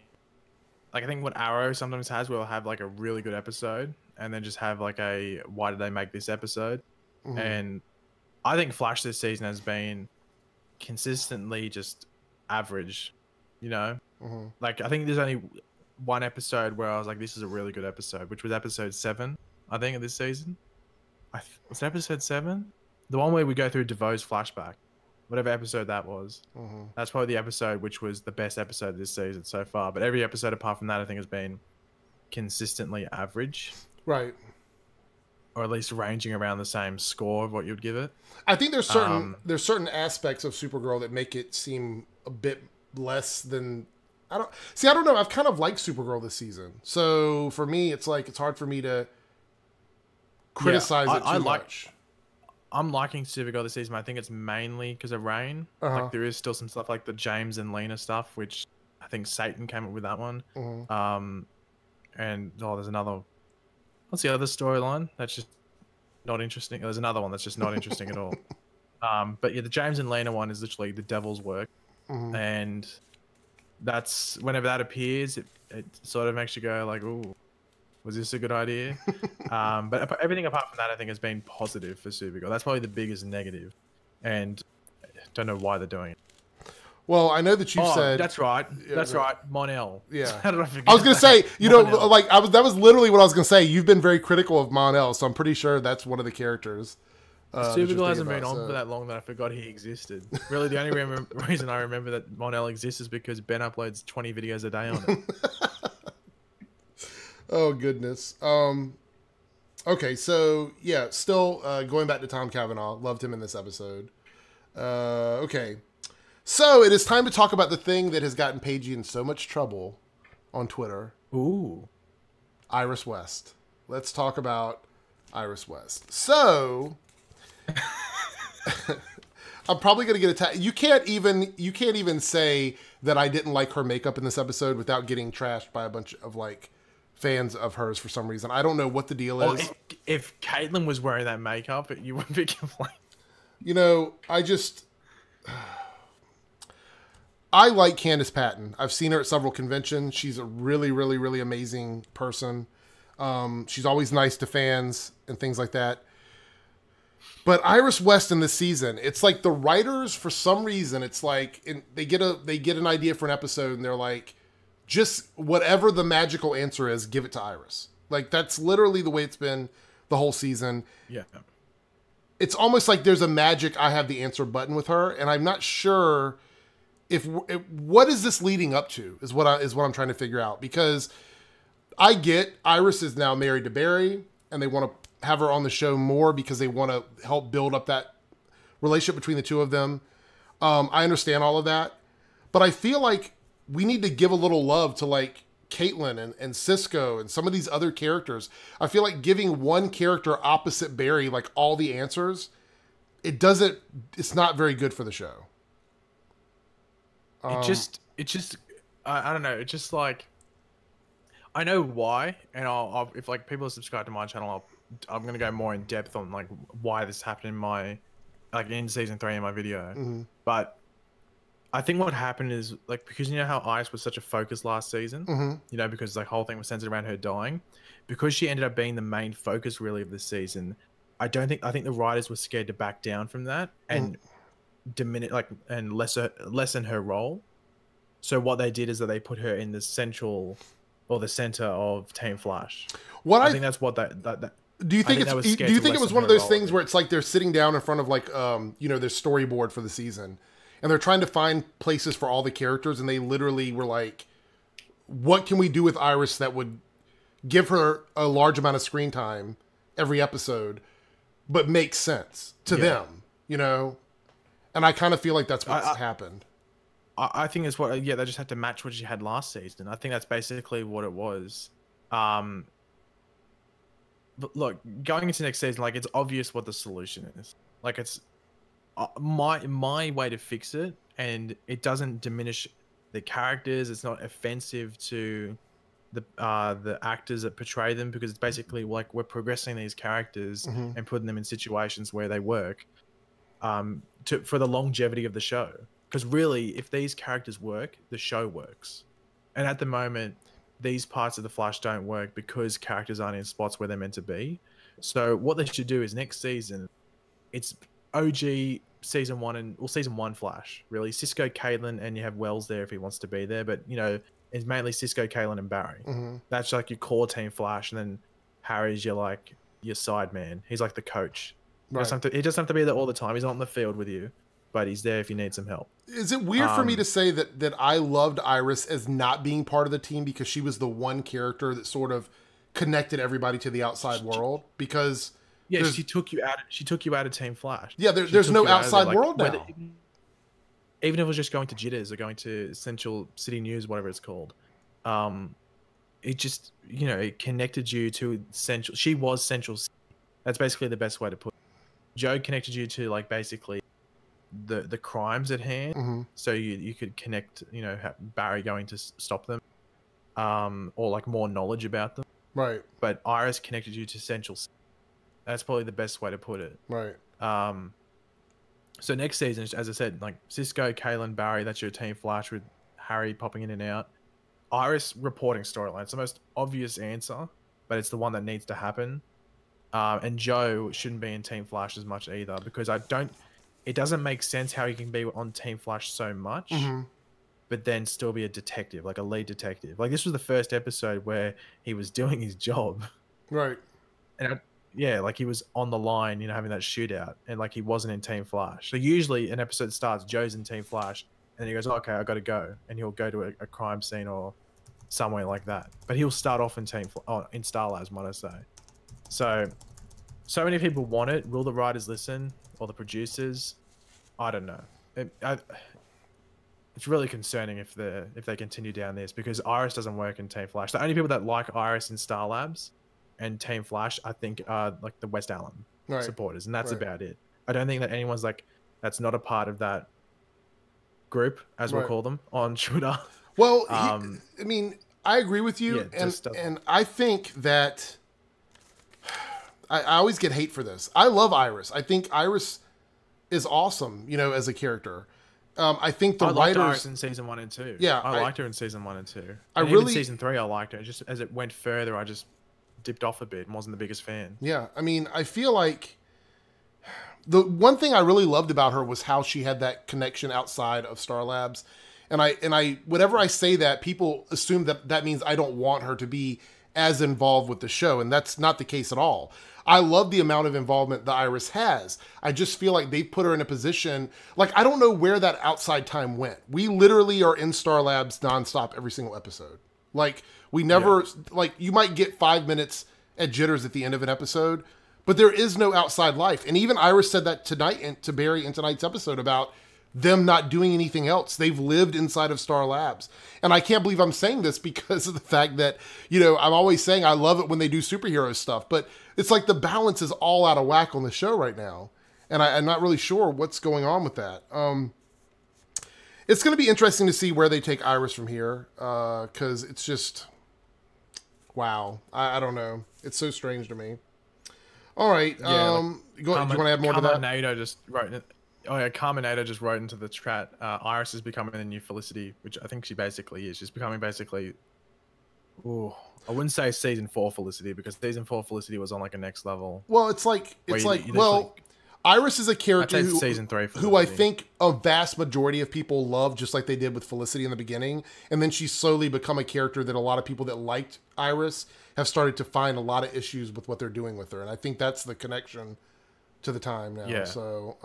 like I think what Arrow sometimes has, will have like a really good episode and then just have like a why did they make this episode? Mm-hmm. And I think Flash this season has been consistently just average, Mm-hmm. Like I think there's only one episode where I was like, this is a really good episode, which was episode 7, I think, of this season. Was it episode 7? The one where we go through DeVoe's flashback, whatever episode that was. Mm-hmm. That's probably the episode which was the best episode of this season so far. But every episode apart from that, I think, has been consistently average. Right. Or at least ranging around the same score of what you'd give it. I think there's certain aspects of Supergirl that make it seem a bit less than... I don't know. I've kind of liked Supergirl this season. So for me, it's like, it's hard for me to criticize it too much. I'm liking Supergirl this season. I think it's mainly because of Rain. Like there is still some stuff like the James and Lena stuff, which I think Satan came up with that one. Mm-hmm. And there's another... What's the other storyline? That's just not interesting. There's another one that's just not interesting at all. But yeah, the James and Lena one is literally the devil's work. Mm-hmm. And that's, whenever that appears, it sort of makes you go like, ooh, was this a good idea? But everything apart from that, I think, has been positive for Supergirl. That's probably the biggest negative. And I don't know why they're doing it. Well, I know that you said... That's right. That's right. Mon-El. Yeah. How did I forget I was going to say, Mon-El. like, that was literally what I was going to say. You've been very critical of Mon-El, so I'm pretty sure that's one of the characters. Supergirl hasn't been on for that long that I forgot he existed. Really, the only reason I remember that Mon-El exists is because Ben uploads 20 videos a day on it. Oh, goodness. Okay, so, yeah, still going back to Tom Cavanaugh. Loved him in this episode. Okay. So, it is time to talk about the thing that has gotten Paigey in so much trouble on Twitter. Ooh. Iris West. Let's talk about Iris West. So... I'm probably going to get attacked. You can't even say that I didn't like her makeup in this episode without getting trashed by a bunch of like fans of hers for some reason. I don't know what the deal is. If Caitlyn was wearing that makeup, you wouldn't be complaining. I like Candace Patton. I've seen her at several conventions. She's a really, really, really amazing person. She's always nice to fans and things like that. But Iris West in this season, it's like the writers, for some reason, it's like they get an idea for an episode and they're like, just whatever the magical answer is, give it to Iris. Like that's literally the way it's been the whole season. Yeah. It's almost like there's a magic I have the answer button with her, and I'm not sure if what is this leading up to is what I'm trying to figure out, because I get Iris is now married to Barry and they want to have her on the show more because they want to help build up that relationship between the two of them. I understand all of that, but I feel like we need to give a little love to like Caitlyn and Cisco and some of these other characters. I feel like giving one character opposite Barry like all the answers, it's not very good for the show. I don't know. It's just like, I know why, and I'll if like people subscribe to my channel, I'm gonna go more in depth on like why this happened in my like in season 3 in my video. Mm-hmm. But I think what happened is like, because you know how Iris was such a focus last season, Mm-hmm. you know, because the whole thing was centered around her dying, because she ended up being the main focus really of this season. I think the writers were scared to back down from that and diminish and lessen her role. So what they did is that they put her in the central or the center of Team Flash. I think that's what that do you think it's do you think it was one of those things where it's like they're sitting down in front of like you know, their storyboard for the season and they're trying to find places for all the characters and they literally were like, what can we do with Iris that would give her a large amount of screen time every episode but make sense to them, you know? And I kind of feel like that's what's happened. I think it's what, they just had to match what she had last season. I think that's basically what it was. But look, going into next season, like, it's obvious what the solution is. Like, it's my way to fix it, and it doesn't diminish the characters. It's not offensive to the actors that portray them, because it's basically like we're progressing these characters and putting them in situations where they work for the longevity of the show. Because really, if these characters work, the show works. And at the moment, these parts of the Flash don't work because characters aren't in spots where they're meant to be. So what they should do is next season, it's OG season 1 Flash, really. Cisco, Caitlin, and you have Wells there if he wants to be there. But, you know, it's mainly Cisco, Caitlin, and Barry. That's like your core Team Flash. And then Harry's your side man. He's like the coach. Right. He doesn't have to be there all the time. He's not on the field with you, but he's there if you need some help. Is it weird for me to say that I loved Iris as not being part of the team because she was the one character that sort of connected everybody to the outside world? Because she took you out. She took you out of Team Flash. Yeah, there's no outside world now. Even if it was just going to Jitters or going to Central City News, whatever it's called, it just, you know, it connected you to Central. She was Central City. That's basically the best way to put it. Joe connected you to basically the crimes at hand, so you could connect, you know, Barry going to stop them, or more knowledge about them. Right. But Iris connected you to Central City. That's probably the best way to put it. Right. So next season, as I said, Cisco, Caitlin, Barry, that's your Team Flash with Harry popping in and out. Iris reporting storyline. It's the most obvious answer, but it's the one that needs to happen. And Joe shouldn't be in Team Flash as much either, because it doesn't make sense how he can be on Team Flash so much, but then still be a detective, like a lead detective. This was the first episode where he was doing his job. Right. And he was on the line, you know, having that shootout, and he wasn't in Team Flash. So usually an episode starts, Joe's in Team Flash, and then he goes, okay, I got to go. And he'll go to a crime scene or somewhere like that. But he'll start off in in Star Labs, might I say. So many people want it. Will the writers listen, or the producers? I don't know. It's really concerning if they continue down this, because Iris doesn't work in Team Flash. The only people that like Iris in Star Labs and Team Flash, I think, are the West Allen supporters, and that's about it. I don't think that anyone's that's not a part of that group, as we'll call them on Twitter. Well, I mean, I agree with you, and I think that I always get hate for this. I love Iris. I think Iris is awesome, you know, as a character. I think the writers... liked Iris in season 1 and 2. Yeah, I liked her in season 1 and 2. Even season 3, I liked her. Just as it went further, I just dipped off a bit and wasn't the biggest fan. Yeah, I mean, I feel like the one thing I really loved about her was how she had that connection outside of Star Labs. And I whenever I say that, people assume that means I don't want her to be as involved with the show, and that's not the case at all. I love the amount of involvement that Iris has. I just feel like they put her in a position, I don't know where that outside time went. We literally are in Star Labs nonstop every single episode. We never, you might get 5 minutes at Jitters at the end of an episode, but there is no outside life. And even Iris said that tonight, and to Barry in tonight's episode, about them not doing anything else. They've lived inside of Star Labs. And I can't believe I'm saying this because of the fact that, you know, I'm always saying I love it when they do superhero stuff, but it's the balance is all out of whack on the show right now. And I'm not really sure what's going on with that. It's going to be interesting to see where they take Iris from here. Cause it's just, wow. I don't know. It's so strange to me. All right. Yeah, like Do you want to add more to that? Carmenator just wrote it. Oh yeah, Carmenator just wrote into the chat. Iris is becoming the new Felicity, which I think she basically is. She's becoming basically. Ooh, I wouldn't say season 4 Felicity because season 4 Felicity was on like a next level. Well, it's like well, Iris is a character I'd say season 3 who I Felicity. think a vast majority of people love, just like they did with Felicity in the beginning, and then she's slowly become a character that a lot of people that liked Iris have started to find a lot of issues with what they're doing with her, and I think that's the connection to the time now. Yeah. So,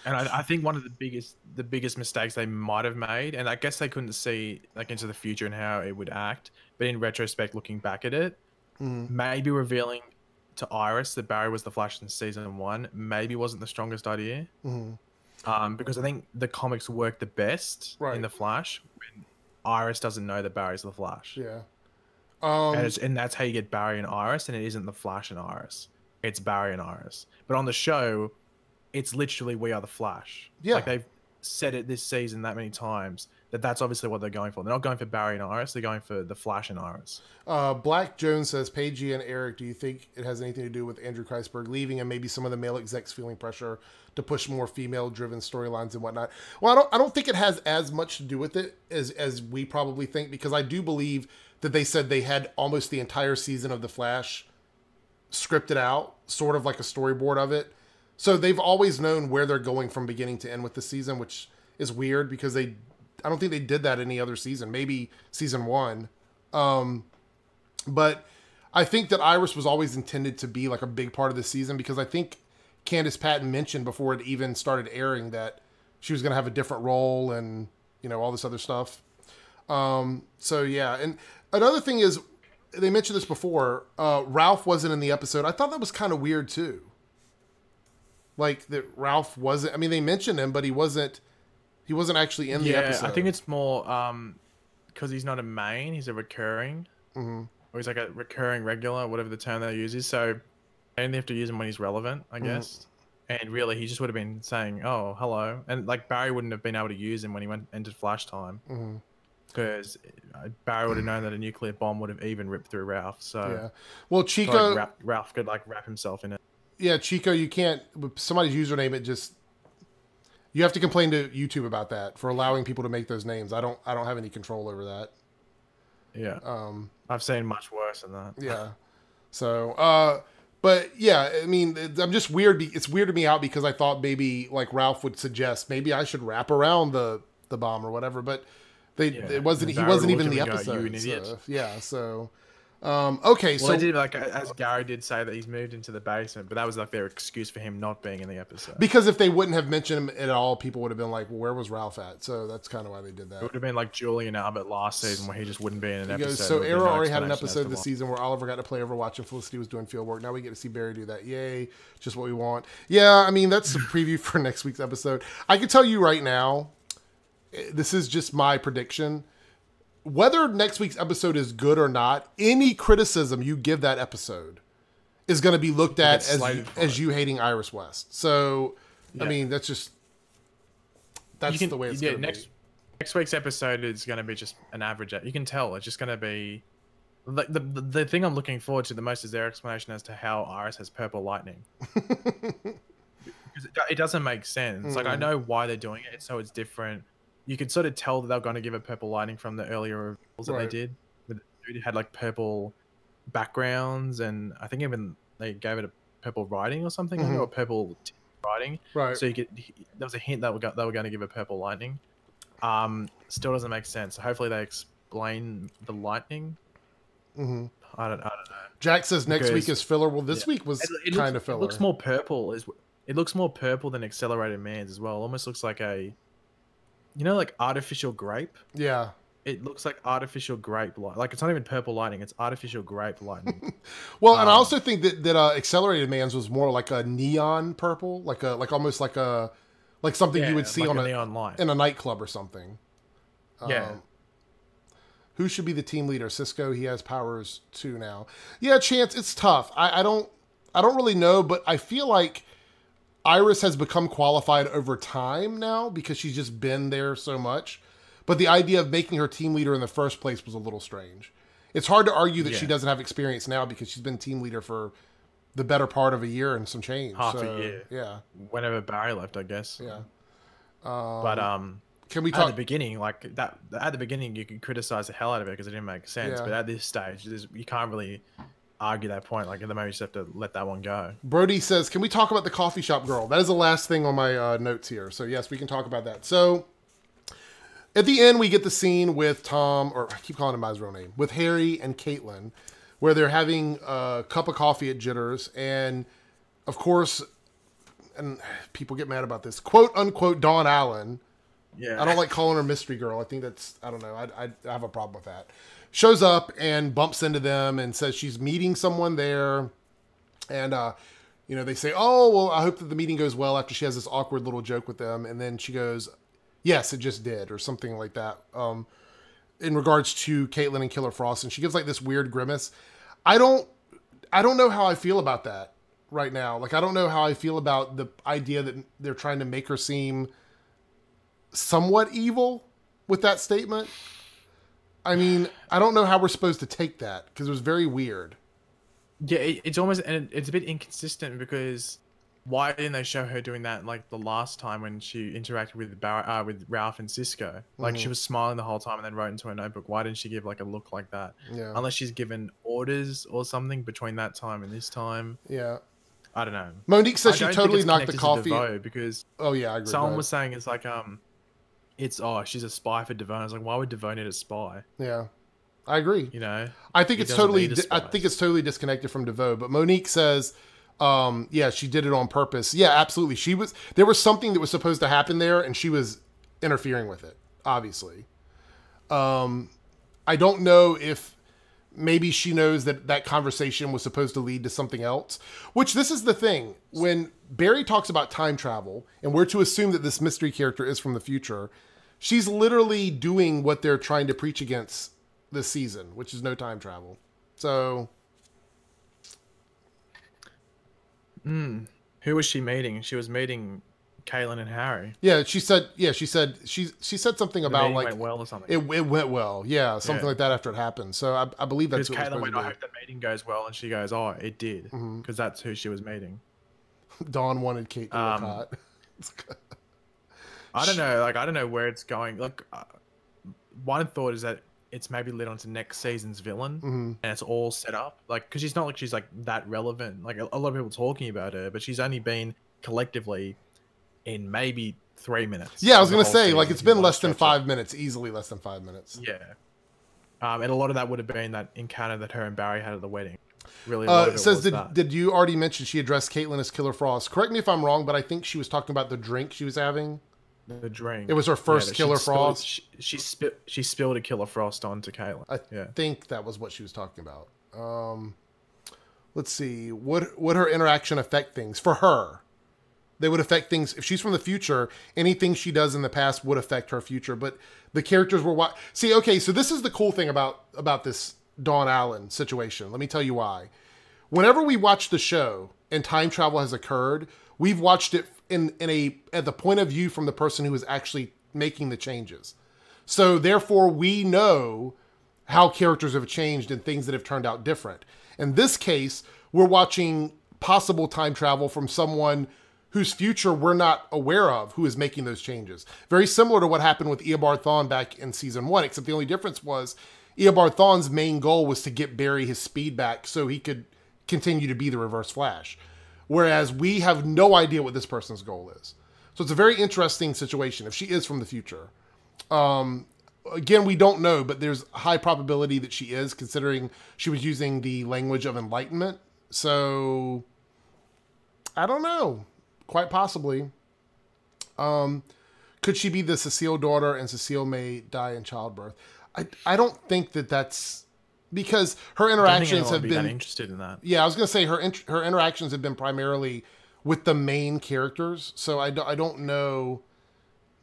and I think one of the biggest mistakes they might have made, and I guess they couldn't see like into the future and how it would act, but in retrospect, looking back at it, maybe revealing to Iris that Barry was the Flash in season 1 maybe wasn't the strongest idea. Because I think the comics work the best in the Flash when Iris doesn't know that Barry's the Flash. Yeah. And that's how you get Barry and Iris, and it isn't the Flash and Iris. It's Barry and Iris. But on the show, it's literally We Are the Flash. Yeah. Like they've said it this season that many times that's obviously what they're going for. They're not going for Barry and Iris. They're going for the Flash and Iris. Black Jones says, Paige and Eric, do you think it has anything to do with Andrew Kreisberg leaving and maybe some of the male execs feeling pressure to push more female-driven storylines and whatnot? Well, I don't think it has as much to do with it as we probably think, because I do believe that they said they had almost the entire season of The Flash scripted out, sort of like a storyboard of it. So they've always known where they're going from beginning to end with the season, which is weird because I don't think they did that any other season. Maybe season 1. But I think that Iris was always intended to be like a big part of the season, because I think Candace Patton mentioned before it even started airing that she was going to have a different role and, you know, all this other stuff. So yeah. And another thing is, they mentioned this before, Ralph wasn't in the episode. I thought that was kind of weird too. Like that Ralph wasn't, I mean, they mentioned him, but he wasn't actually in the episode. I think it's more because he's not a main, he's a recurring. Or he's like a recurring regular, whatever the term they use is. So they only have to use him when he's relevant, I guess. And really, he just would have been saying, oh, hello. And like Barry wouldn't have been able to use him when he entered Flashtime. Because Barry would have known that a nuclear bomb would have even ripped through Ralph. So yeah. Well, Chico, like Ralph could like wrap himself in it. Yeah, Chico, you can't, with somebody's username, it just, you have to complain to YouTube about that for allowing people to make those names. I don't have any control over that. Yeah. I've seen much worse than that. Yeah. So, but yeah, I mean, I'm just weird. It's weirded me out because I thought maybe like Ralph would suggest maybe I should wrap around the bomb or whatever, but it wasn't. He wasn't even in the episode. You an idiot. So, yeah. So. Okay, well, they did, like, as Gary did say, that he's moved into the basement, but that was like their excuse for him not being in the episode. Because if they wouldn't have mentioned him at all, people would have been like, well, where was Ralph at? So that's kind of why they did that. It would have been like Julian Albert last season where he just wouldn't be in an episode. So Arrow already had an episode this season where Oliver got to play Overwatch and Felicity was doing field work. Now we get to see Barry do that. Yay. Just what we want. Yeah, I mean, that's a preview for next week's episode. I can tell you right now, this is just my prediction. Whether next week's episode is good or not, any criticism you give that episode is going to be looked at as you hating Iris West. So, yeah. I mean, that's the way it's going to be. Next week's episode is going to be just an average. You can tell it's just going to be like the thing I'm looking forward to the most is their explanation as to how Iris has purple lightning. Because it doesn't make sense. Like I know why they're doing it, so it's different. You could sort of tell that they're going to give it purple lighting from the earlier reveals that they did. It had like purple backgrounds, and I think even they gave it a purple writing or something, or purple writing. Right. So there was a hint that they were going to give it purple lightning. Still doesn't make sense. So hopefully they explain the lightning. I don't know. Jack says next week is filler. Well, this week was kind of filler. It looks more purple. It looks more purple than Accelerated Man's as well. It almost looks like a. You know, like artificial grape? Yeah. It looks like artificial grape light. Like it's not even purple lighting; it's artificial grape lighting. Well, and I also think that Accelerated Man's was more like a neon purple, like almost like something you would see on a neon light in a nightclub or something. Yeah. Who should be the team leader? Cisco. He has powers too now. Yeah, Chance. It's tough. I don't really know, but I feel like Iris has become qualified over time now because she's just been there so much. But the idea of making her team leader in the first place was a little strange. It's hard to argue that she doesn't have experience now because she's been team leader for the better part of a year and some change. Half So, a year. Yeah. Whenever Barry left, I guess. Yeah. But Can we at talk? the beginning, like that, at the beginning, you could criticize the hell out of it because it didn't make sense. Yeah. But at this stage, you can't really argue that point. Like at the moment, you just have to let that one go. Brody says, can we talk about the coffee shop girl? That is the last thing on my notes here. So yes, we can talk about that. So at the end, we get the scene with Tom, or I keep calling him by his real name, with Harry and Caitlin, where they're having a cup of coffee at Jitters. And of course, and people get mad about this, quote unquote, Dawn Allen. Yeah. I don't like calling her Mystery Girl. I think that's, I don't know. I have a problem with that. Shows up and bumps into them and says she's meeting someone there. And, you know, they say, oh, well, I hope that the meeting goes well, after she has this awkward little joke with them. And then she goes, yes, it just did, or something like that. In regards to Caitlin and Killer Frost. And she gives like this weird grimace. I don't know how I feel about that right now. Like, I don't know how I feel about the idea that they're trying to make her seem somewhat evil with that statement. I mean, I don't know how we're supposed to take that, because it was very weird. Yeah, it's almost, and it's a bit inconsistent, because why didn't they show her doing that like the last time when she interacted with with Ralph and Cisco? Like she was smiling the whole time and then wrote into her notebook. Why didn't she give like a look like that? Yeah. Unless she's given orders or something between that time and this time. Yeah. I don't know. Monique says she don't totally think it's knocked the connected to coffee. DeVoe, because Oh yeah, I agree. someone was saying it's like she's a spy for DeVoe. I was like, why would DeVoe need a spy? Yeah, I agree. You know, I think he it's doesn't totally. need a spy. I think it's totally disconnected from DeVoe. But Monique says, yeah, she did it on purpose. Yeah, absolutely. There was something that was supposed to happen there, and she was interfering with it. Obviously, I don't know if maybe she knows that that conversation was supposed to lead to something else. Which, this is the thing, when Barry talks about time travel, and we're to assume that this mystery character is from the future, she's literally doing what they're trying to preach against this season, which is no time travel. So, who was she meeting? She was meeting Caitlin and Harry. yeah, she said she said something The about meeting like went well or something. it went well, yeah, something Yeah. like that after it happened. So I believe that's Because what it was Caitlin supposed went, I to hope the meeting goes well, and she goes, oh, it did, because that's who she was meeting. be. Dawn wanted Kate to look hot. I don't know, like I don't know where it's going. Like, one thought is that it's maybe led on to next season's villain, and it's all set up. Like, because she's not like she's like that relevant. Like a lot of people talking about her, but she's only been collectively in maybe 3 minutes. Yeah, I was of the gonna whole say, season, like, it's if you been wanna less than stretch it. 5 minutes, easily less than 5 minutes. Yeah. And a lot of that would have been that encounter that her and Barry had at the wedding. Really, a lot of it Says, was did, that. did you already mention she addressed Caitlin as Killer Frost? Correct me if I'm wrong, but I think she was talking about the drink she was having. The drink. It was her first that Killer she'd spilled- Frost. She spilled a Killer Frost onto Caitlin. I Yeah. think that was what she was talking about. Let's see. Would her interaction affect things? For her, they would affect things. If she's from the future, anything she does in the past would affect her future. But the characters were... See, okay, so this is the cool thing about this Dawn Allen situation. Let me tell you why. Whenever we watch the show and time travel has occurred, we've watched it at the point of view from the person who is actually making the changes. So therefore, we know how characters have changed and things that have turned out different. In this case, we're watching possible time travel from someone whose future we're not aware of, who is making those changes. Very similar to what happened with Eobard Thawne back in season 1, except the only difference was Eobard Thawne's main goal was to get Barry his speed back so he could continue to be the Reverse Flash. Whereas we have no idea what this person's goal is. So it's a very interesting situation if she is from the future. Again, we don't know, but there's a high probability that she is, considering she was using the language of enlightenment. So, I don't know. Quite possibly. Could she be the Cecile daughter and Cecile may die in childbirth? I don't think that that's... Because her interactions have been... that interested in that. Yeah, I was going to say her interactions have been primarily with the main characters. So I don't know...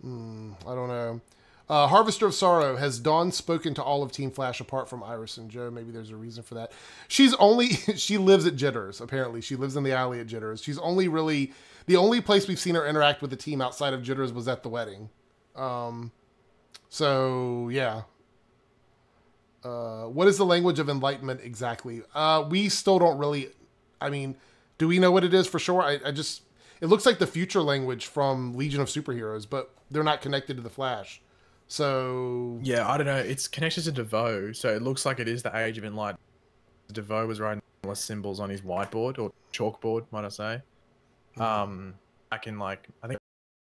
I don't know. Harvester of Sorrow, has Dawn spoken to all of Team Flash apart from Iris and Joe? Maybe there's a reason for that. She lives at Jitters, apparently. She lives in the alley at Jitters. She's only really... The only place we've seen her interact with the team outside of Jitters was at the wedding. So, yeah. What is the language of enlightenment exactly? We still don't really... I mean, Do we know what it is for sure? I just, it looks like the future language from Legion of Superheroes, but they're not connected to the Flash. So yeah, I don't know. It's connected to DeVoe, so it looks like it is the Age of Enlightenment. DeVoe was writing symbols on his whiteboard or chalkboard, might I say? Back in like I think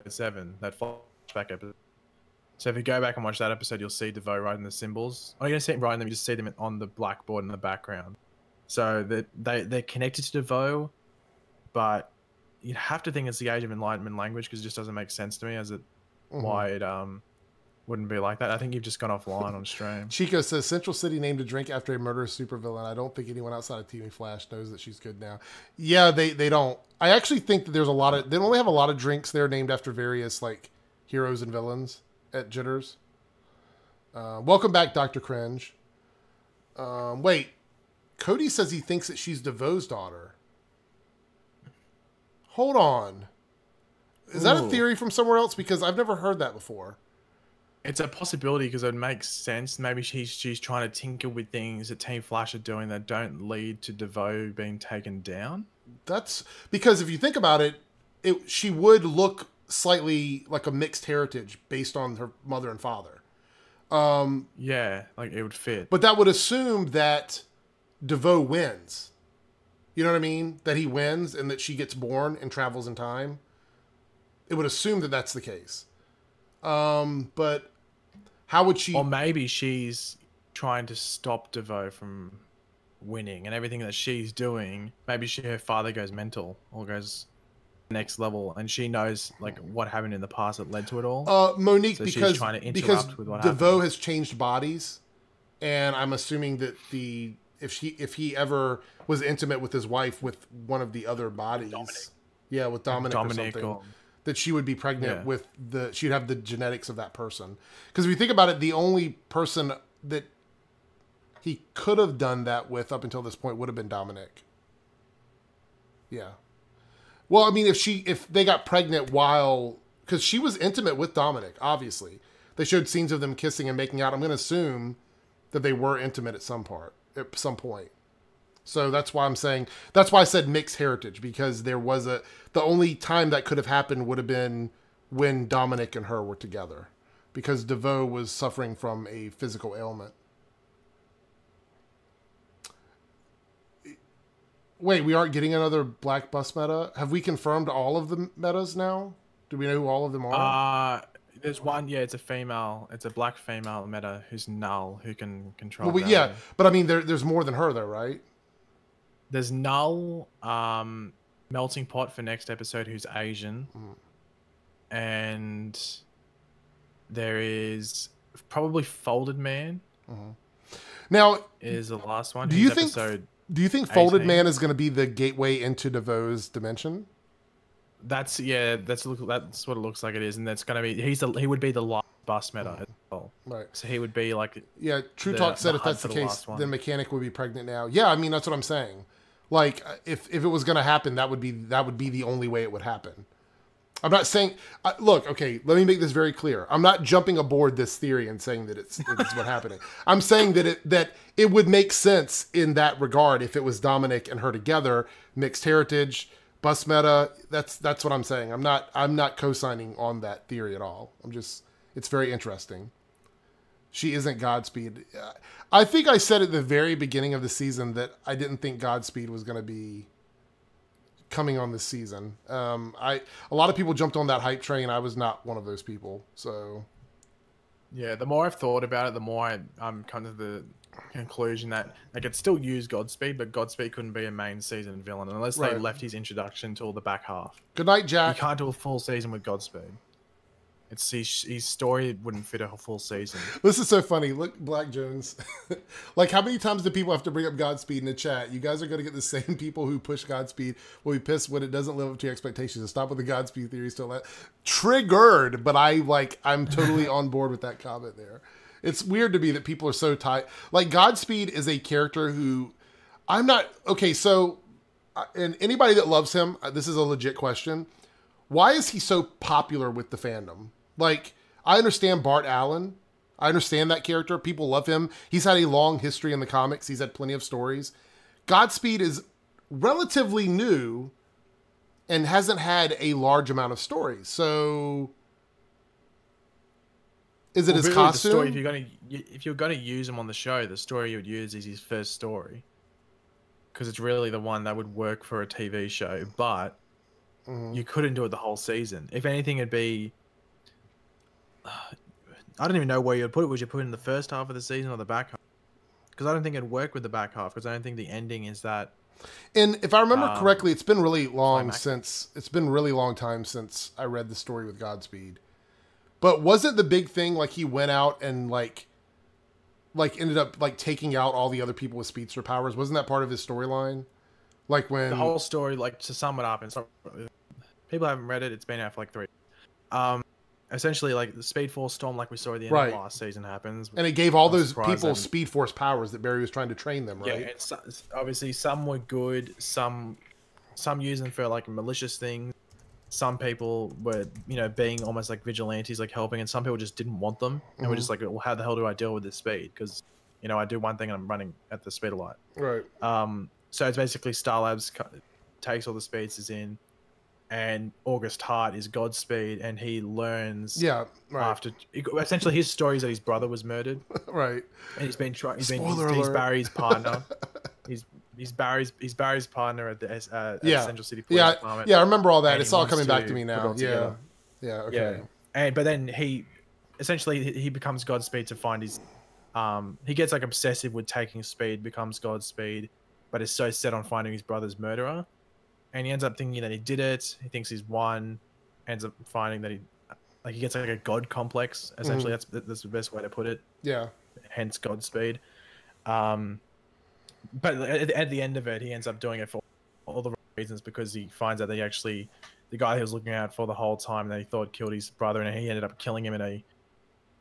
7, that flashback episode. So if you go back and watch that episode, you'll see DeVoe writing the symbols. Oh, you don't see him writing them; you just see them on the blackboard in the background. So they're connected to DeVoe, but you'd have to think it's the Age of Enlightenment language because it just doesn't make sense to me as it why it wouldn't be like that. I think you've just gone offline on stream. Chico says Central City named a drink after a murderous supervillain. I don't think anyone outside of TV Flash knows that she's good now. Yeah, they don't. I actually think that there's a lot of, they only have a lot of drinks there named after various like heroes and villains at Jitters. Welcome back, Dr. Cringe. Wait, Cody says he thinks that she's DeVoe's daughter. Hold on. Is that a theory from somewhere else? Because I've never heard that before. It's a possibility because it makes sense. Maybe she's trying to tinker with things that Team Flash are doing that don't lead to DeVoe being taken down. That's because if you think about it, she would look slightly like a mixed heritage based on her mother and father. Yeah, like it would fit. But that would assume that DeVoe wins. You know what I mean? That he wins and that she gets born and travels in time. It would assume that that's the case. But how would she... Or maybe she's trying to stop DeVoe from winning and everything that she's doing. Maybe her father goes mental or goes next level and she knows like what happened in the past that led to it all. Monique, so because, she's trying to interrupt with what DeVoe happened. has changed bodies and I'm assuming that if he ever was intimate with his wife with one of the other bodies. Dominic. Yeah, with Dominic or something. That she would be pregnant with she'd have the genetics of that person. Because if you think about it, the only person that he could have done that with up until this point would have been Dominic. Yeah. Well, I mean, if they got pregnant while, because she was intimate with Dominic, obviously. They showed scenes of them kissing and making out. I'm going to assume that they were intimate at some point. So that's why I'm saying, that's why I said mixed heritage, because there was the only time that could have happened would have been when Dominic and her were together, because DeVoe was suffering from a physical ailment. Wait, we aren't getting another Black Bus meta? Have we confirmed all of the metas now? Do we know who all of them are? There's one, yeah, it's a female. It's a black female meta who's null, who can control. Well, yeah, but I mean, there's more than her though, right? There's Null, Melting Pot for next episode, who's Asian. And there is probably Folded Man. Now, is the last one. Do you think Folded Man is going to be the gateway into DeVoe's dimension? That's what it looks like it is, and that's going to be he would be the last bus meta as well. Right. So he would be like True Talk said if that's the case, then Mechanic would be pregnant now. Yeah, I mean that's what I'm saying. Like if it was going to happen, that would be the only way it would happen. I'm not saying look, okay, let me make this very clear. I'm not jumping aboard this theory and saying that it's what's happening. I'm saying that it would make sense in that regard if it was Dominic and her together, mixed heritage, bus meta. That's what I'm saying. I'm not co-signing on that theory at all. It's very interesting. She isn't Godspeed. I think I said at the very beginning of the season that I didn't think Godspeed was going to be coming on this season. A lot of people jumped on that hype train. I was not one of those people. So yeah, the more I've thought about it, the more I'm kind of the conclusion that they could still use Godspeed, but Godspeed couldn't be a main season villain unless they left his introduction till the back half. Good night, Jack. You can't do a full season with Godspeed. It's his story wouldn't fit a full season. This is so funny. Look, Black Jones. Like, how many times do people have to bring up Godspeed in the chat? You guys are going to get the same people who push Godspeed will be pissed when it doesn't live up to your expectations. So stop with the Godspeed theory. Still that triggered, but I'm totally on board with that comment there. It's weird to me that people are so tight. Like, Godspeed is a character who I'm not okay. So, and anybody that loves him, this is a legit question. Why is he so popular with the fandom? Like, I understand Bart Allen. I understand that character. People love him. He's had a long history in the comics. He's had plenty of stories. Godspeed is relatively new and hasn't had a large amount of stories. So is it his really costume? The story, if you're gonna use him on the show, the story you would use is his first story, because it's really the one that would work for a TV show. But you couldn't do it the whole season. If anything, it'd be I don't even know where you'd put it. Would you put it in the first half of the season or the back half? Because I don't think it'd work with the back half. Because I don't think the ending is that. And if I remember correctly, it's been really long time since I read the story with Godspeed. But wasn't the big thing like he went out and like ended up like taking out all the other people with speedster powers? Wasn't that part of his storyline? Like when the whole story, like to sum it up, and so people haven't read it. It's been out for like 3. Essentially, like the Speed Force storm, like we saw at the end of last season, happens, and it gave all those people Speed Force powers that Barry was trying to train them. Right? Yeah, and so, obviously some were good. Some use them for like malicious things. Some people were, being almost like vigilantes, like helping, and some people just didn't want them, and were just like, well, how the hell do I deal with this speed? Because I do one thing and I'm running at the speed of light. Right. So it's basically Star Labs takes all the speedsters in. And August Hart is Godspeed, and he learns. Yeah, right. After essentially his story is that his brother was murdered. Right. And he's Spoiler alert. Barry's partner. he's Barry's partner at the Central City Police Department. Yeah, I remember all that. It's all coming back to me now. Yeah. Yeah. Okay. Yeah. But then he becomes Godspeed to find his. He gets like obsessive with taking speed, becomes Godspeed, but is so set on finding his brother's murderer. And he ends up thinking that he did it. He thinks he's won. Ends up finding that he gets like a god complex. Essentially, that's the best way to put it. Yeah. Hence Godspeed. But at the end of it, he ends up doing it for all the reasons, because he finds out that the guy he was looking out for the whole time that he thought killed his brother, and he ended up killing him in a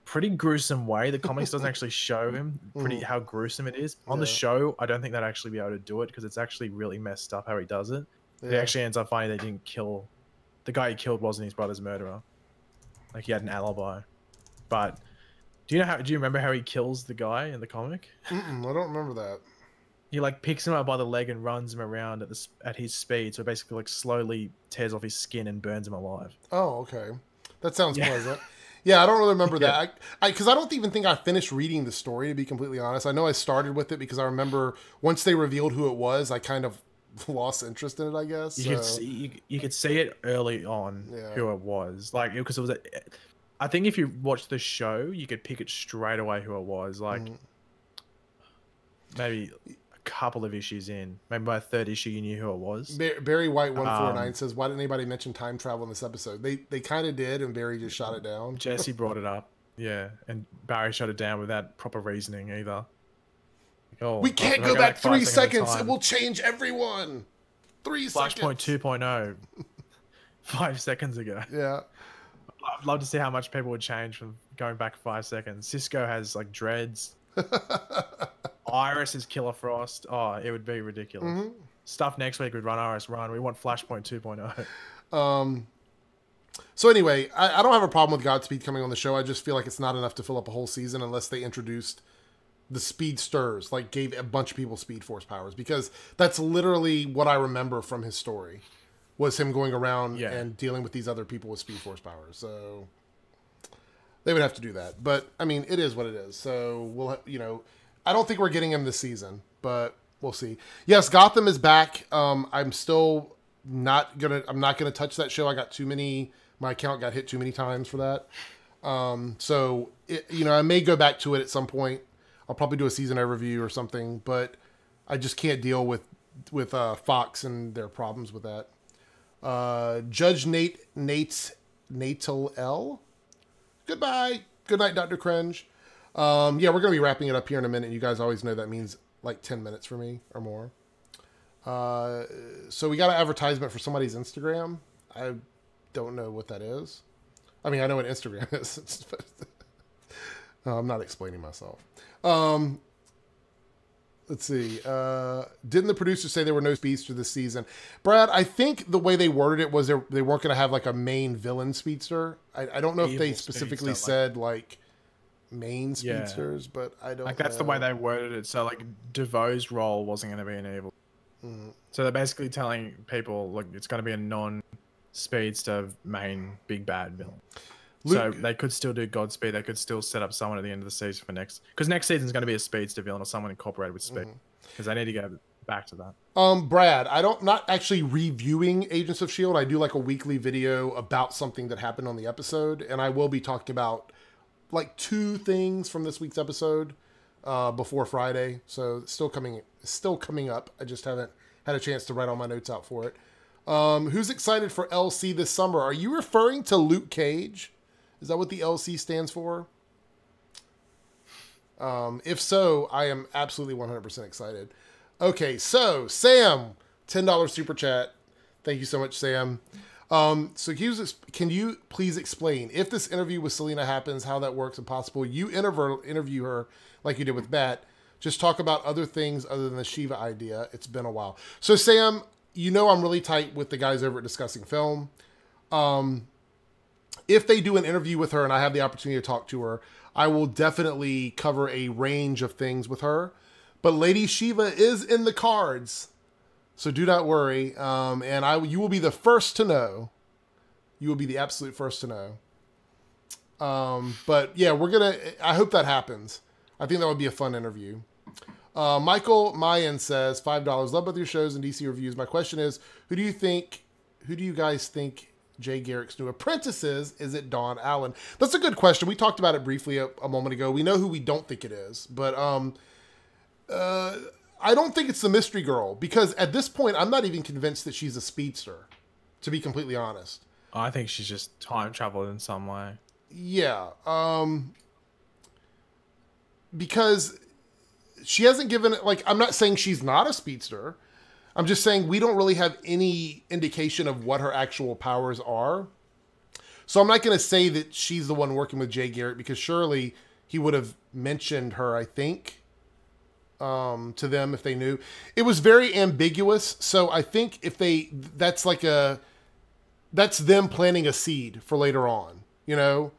pretty gruesome way. The comics doesn't actually show him how gruesome it is. On the show, I don't think they'd actually be able to do it, because it's actually really messed up how he does it. Yeah. He actually ends up finding they didn't kill the guy he killed wasn't his brother's murderer. Like, he had an alibi. But do you remember how he kills the guy in the comic? I don't remember that. He like picks him up by the leg and runs him around at his speed, so basically like slowly tears off his skin and burns him alive. Oh, okay. That sounds pleasant. Yeah, I don't really remember that. Because I don't even think I finished reading the story, to be completely honest. I know I started with it because I remember once they revealed who it was, I kind of lost interest in it, I guess. You could see it early on who it was, like, because it was I think if you watch the show, you could pick it straight away who it was. Like maybe a couple of issues in, maybe by 3rd issue, you knew who it was. Barry White 149 says, "Why didn't anybody mention time travel in this episode?" They kind of did, and Barry just shot it down. Jesse brought it up, and Barry shut it down without proper reasoning either. Oh, we can't go back 3 seconds. It will change everyone. 3 seconds. Flashpoint 2.0. 5 seconds ago. Yeah. I'd love to see how much people would change from going back 5 seconds. Cisco has like dreads. Iris is Killer Frost. Oh, it would be ridiculous. Stuff next week would run Iris run. We want Flashpoint 2.0. So anyway, I don't have a problem with Godspeed coming on the show. I just feel like it's not enough to fill up a whole season unless they introduced the speedsters, like gave a bunch of people Speed Force powers, because that's literally what I remember from his story, was him going around and dealing with these other people with Speed Force powers. So they would have to do that. But I mean, it is what it is. So we'll, I don't think we're getting him this season, but we'll see. Yes, Gotham is back. I'm not gonna touch that show. I got my account got hit too many times for that. So I may go back to it at some point. I'll probably do a season overview or something, but I just can't deal with Fox and their problems with that. Judge Natal L. Goodbye. Good night, Dr. Cringe. We're going to be wrapping it up here in a minute. You guys always know that means like 10 minutes for me or more. So we got an advertisement for somebody's Instagram. I don't know what that is. I mean, I know what Instagram is. No, I'm not explaining myself. Let's see. Didn't the producers say there were no speedsters this season? Brad, I think the way they worded it was they weren't going to have like a main villain speedster. I don't know if they specifically said like main speedsters, but I don't like that's know. the way they worded it. So like DeVoe's role wasn't going to be an evil. So they're basically telling people, look, it's going to be a non-speedster main big bad villain. So they could still do Godspeed. They could still set up someone at the end of the season for next, because next season is going to be a speedster villain or someone incorporated with speed, because they need to go back to that. Brad, not actually reviewing Agents of S.H.I.E.L.D. I do like a weekly video about something that happened on the episode, and I will be talking about like 2 things from this week's episode before Friday. So it's still coming up. I just haven't had a chance to write all my notes out for it. Who's excited for LC this summer? Are you referring to Luke Cage? Is that what the LC stands for? If so, I am absolutely 100% excited. Okay, so Sam, $10 super chat. Thank you so much, Sam. So can you please explain if this interview with Selena happens, how that works, and possible you interview her like you did with Bat? Just talk about other things other than the Shiva idea. It's been a while. So Sam, you know I'm really tight with the guys over at Discussing Film. If they do an interview with her and I have the opportunity to talk to her, I will definitely cover a range of things with her. But Lady Shiva is in the cards, so do not worry. And you will be the first to know. You will be the absolute first to know. But yeah, I hope that happens. I think that would be a fun interview. Michael Mayan says, $5. Love both your shows and DC reviews. My question is, who do you guys think Jay Garrick's new apprentice is? Is it Dawn Allen? That's a good question. We talked about it briefly a moment ago. We know who we don't think it is, but I don't think it's the mystery girl, because at this point, I'm not even convinced that she's a speedster, to be completely honest. I think she's just time traveled in some way. Yeah. Because she hasn't given it, like, I'm not saying she's not a speedster. I'm just saying we don't really have any indication of what her actual powers are. So I'm not going to say that she's the one working with Jay Garrick, because surely he would have mentioned her, I think, to them if they knew. It was very ambiguous. So I think that's them planting a seed for later on, you know?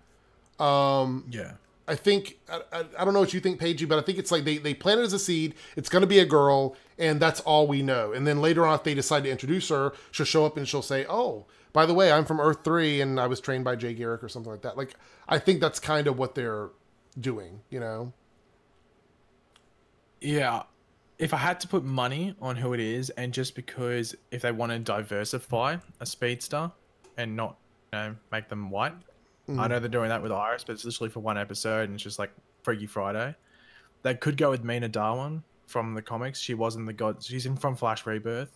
Yeah. I think, I don't know what you think, Paigey, but I think it's like they plant it as a seed. It's going to be a girl, and that's all we know. And then later on, if they decide to introduce her, she'll show up and she'll say, oh, by the way, I'm from Earth 3, and I was trained by Jay Garrick or something like that. Like, I think that's kind of what they're doing, you know? Yeah. If I had to put money on who it is, and just because if they want to diversify a speedster and not, make them white, I know they're doing that with Iris, but it's literally for one episode, and it's just like Freaky Friday. They could go with Mina Darwin from the comics. She was in she's from Flash Rebirth.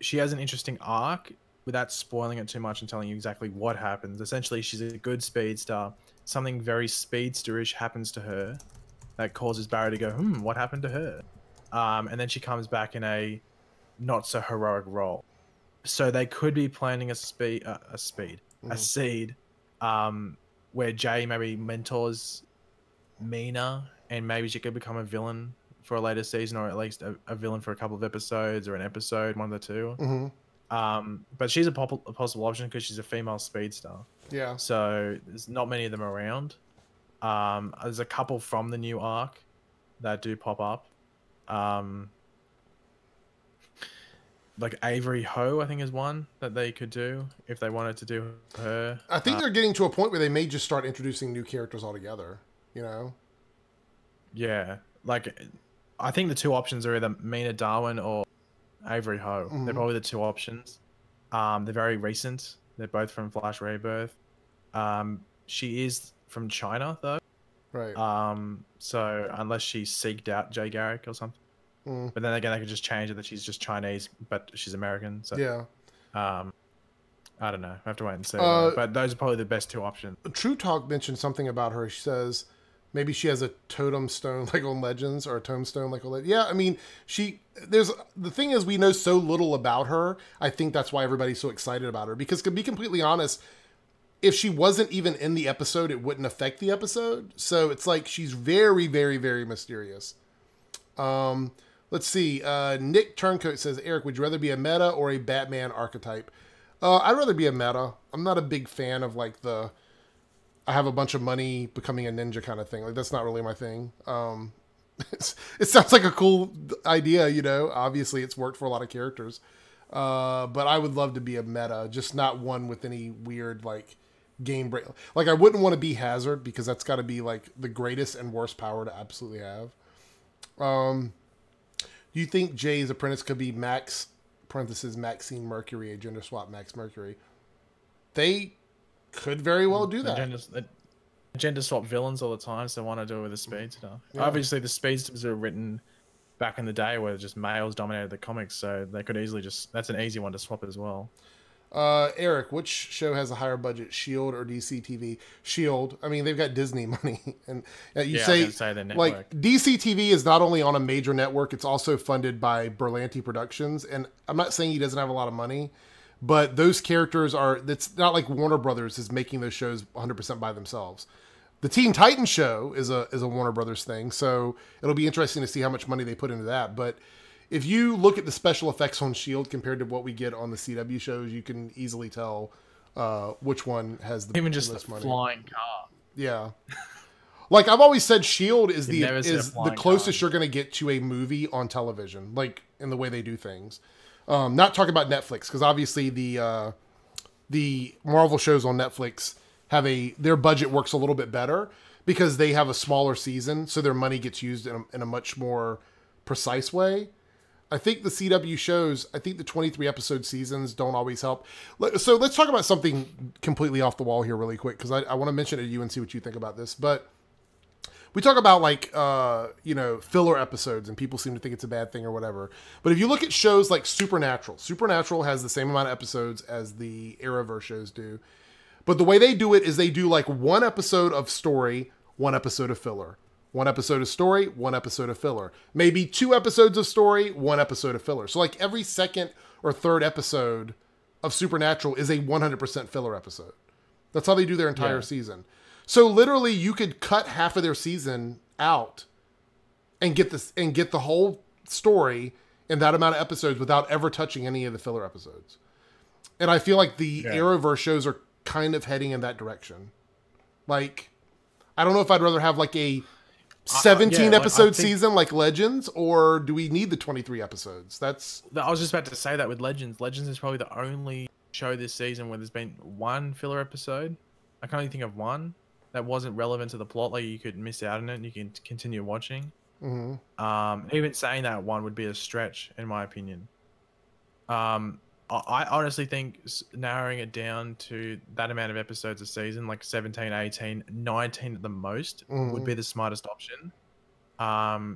She has an interesting arc without spoiling it too much and telling you exactly what happens. Essentially, she's a good speedster. Something very speedsterish happens to her that causes Barry to go, what happened to her? And then she comes back in a not so heroic role. So they could be planning a seed, where Jay maybe mentors Mina, and maybe she could become a villain for a later season, or at least a villain for a couple of episodes, or an episode, one of the two. But she's a possible option because she's a female speedster. Yeah. So there's not many of them around. There's a couple from the new arc that do pop up. Like Avery Ho, I think, is one that they could do if they wanted to do her. I think they're getting to a point where they may just start introducing new characters altogether, you know? Yeah. Like, I think the 2 options are either Mina Darwin or Avery Ho. They're probably the 2 options. They're very recent. They're both from Flash Rebirth. She is from China, though. Right. So unless she seeked out Jay Garrick or something. But then again, they could just change it that she's just Chinese, but she's American. So yeah. I don't know. I have to wait and see. But those are probably the best 2 options. True Talk mentioned something about her. She says maybe she has a totem stone like on Legends, or a tombstone like on Legends. Yeah, I mean, the thing is, we know so little about her. I think that's why everybody's so excited about her. Because to be completely honest, if she wasn't even in the episode, it wouldn't affect the episode. So it's like she's very, very, very mysterious. Let's see. Nick Turncoat says, Eric, would you rather be a meta or a Batman archetype? I'd rather be a meta. I'm not a big fan of like I have a bunch of money becoming a ninja kind of thing. Like, that's not really my thing. It sounds like a cool idea, you know. Obviously, it's worked for a lot of characters, but I would love to be a meta, just not one with any weird like game break. Like I wouldn't want to be Hazard because that's got to be like the greatest and worst power to absolutely have. Do you think Jay's apprentice could be Max (parentheses Maxine Mercury, a gender swap Max Mercury? They could very well do that. Gender swap villains all the time, so why not do it with the speedster? Yeah. Obviously, the speedsters are written back in the day where just males dominated the comics, so they could easily just... That's an easy one to swap as well. Eric, which show has a higher budget, Shield or DC TV? Shield. I mean, they've got Disney money, and you say like DC TV is not only on a major network, it's also funded by Berlanti Productions. And I'm not saying he doesn't have a lot of money, but those characters are. It's not like Warner Brothers is making those shows 100% by themselves. The Teen Titans show is a Warner Brothers thing, so it'll be interesting to see how much money they put into that. But if you look at the special effects on Shield compared to what we get on the CW shows, you can easily tell which one has the even just most money. Flying car. Yeah, like I've always said, Shield is the closest you're going to get to a movie on television, like in the way they do things. Not talking about Netflix, because obviously the Marvel shows on Netflix have their budget works a little bit better because they have a smaller season, so their money gets used in a much more precise way. I think the CW shows, I think the 23 episode seasons don't always help. So let's talk about something completely off the wall here really quick, because I want to mention it to you and see what you think about this. But we talk about like, filler episodes, and people seem to think it's a bad thing or whatever. But if you look at shows like Supernatural has the same amount of episodes as the Arrowverse shows do. But the way they do it is they do like one episode of story, one episode of filler. One episode of story, one episode of filler. Maybe 2 episodes of story, 1 episode of filler. So like every second or third episode of Supernatural is a 100% filler episode. That's how they do their entire season. So literally you could cut half of their season out and get the whole story in that amount of episodes without ever touching any of the filler episodes. And I feel like the Arrowverse shows are kind of heading in that direction. Like, I don't know if I'd rather have like a 17 episode season like Legends, or do we need the 23 episodes? I was just about to say that with Legends. Legends is probably the only show this season where there's been 1 filler episode. I can only think of 1 that wasn't relevant to the plot. Like you could miss out on it and you can continue watching. Even saying that 1 would be a stretch in my opinion. I honestly think narrowing it down to that amount of episodes a season, like 17, 18, 19 at the most, would be the smartest option. I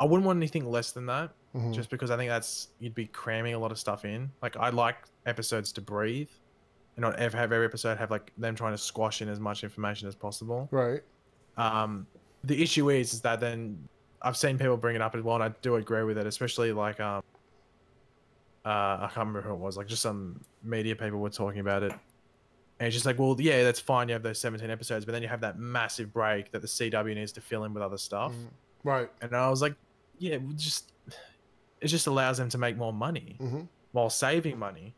wouldn't want anything less than that, just because I think you'd be cramming a lot of stuff in. Like, I like episodes to breathe and not have every episode have like them trying to squash in as much information as possible. Right. The issue is that then I've seen people bring it up as well, and I do agree with it, especially like I can't remember who it was, like just some media people were talking about it. And it's just like, well, yeah, that's fine. You have those 17 episodes, but then you have that massive break that the CW needs to fill in with other stuff. Right. And I was like, yeah, it just allows them to make more money while saving money.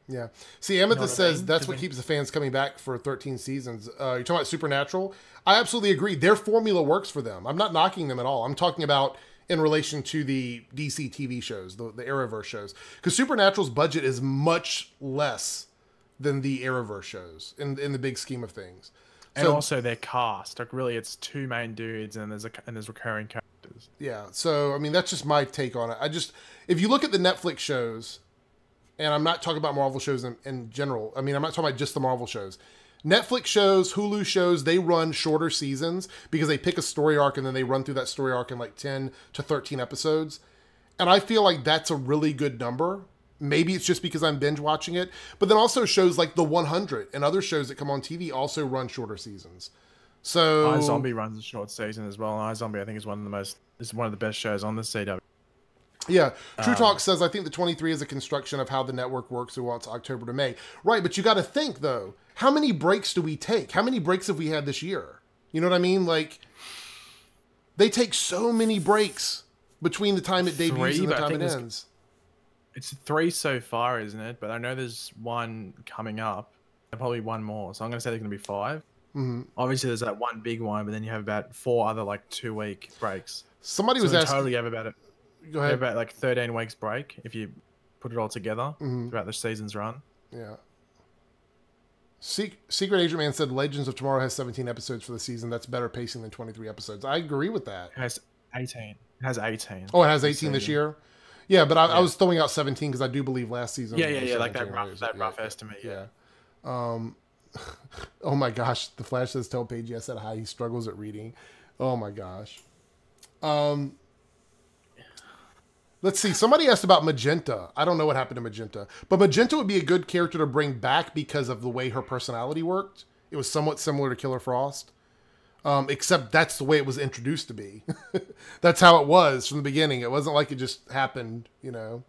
Yeah. See, Amethyst says that's what keeps the fans coming back for 13 seasons. You're talking about Supernatural? I absolutely agree. Their formula works for them. I'm not knocking them at all. I'm talking about in relation to the DC TV shows, the Arrowverse shows. Because Supernatural's budget is much less than the Arrowverse shows in the big scheme of things. And also their cast. Like, really, it's 2 main dudes and there's recurring characters. Yeah, so, I mean, that's just my take on it. If you look at the Netflix shows, and I'm not talking about Marvel shows in general. I mean, I'm not talking about just the Marvel shows. Netflix shows, Hulu shows, they run shorter seasons because they pick a story arc and then they run through that story arc in like 10 to 13 episodes. And I feel like that's a really good number. Maybe it's just because I'm binge watching it. But then also shows like The 100 and other shows that come on TV also run shorter seasons. So iZombie runs a short season as well. And iZombie, I think, is one of the best shows on the CW. Yeah, True Talk says, I think the 23 is a construction of how the network works who wants October to May. Right, but you got to think, though, how many breaks do we take? How many breaks have we had this year? You know what I mean? Like, they take so many breaks between the time it debuts and the time it ends. It's 3 so far, isn't it? But I know there's 1 coming up, and probably 1 more. So I'm going to say there's going to be 5. Obviously, there's that one big one, but then you have about 4 other like 2-week breaks. Somebody So was in asking. total, you have about Go ahead. about like 13 weeks break if you put it all together throughout the season's run. Yeah. Secret Agent Man said Legends of Tomorrow has 17 episodes for the season. That's better pacing than 23 episodes. I agree with that. It has 18. It has 18. Oh, it has 18 this year? Yeah, but I was throwing out 17 because I do believe last season. Yeah. Like that rough estimate. Yeah. Oh my gosh. The Flash says, tell Paige I said hi. He struggles at reading. Oh my gosh. Let's see. Somebody asked about Magenta. I don't know what happened to Magenta. But Magenta would be a good character to bring back because of the way her personality worked. It was somewhat similar to Killer Frost. Except that's the way it was introduced to be. That's how it was from the beginning. It wasn't like it just happened, you know.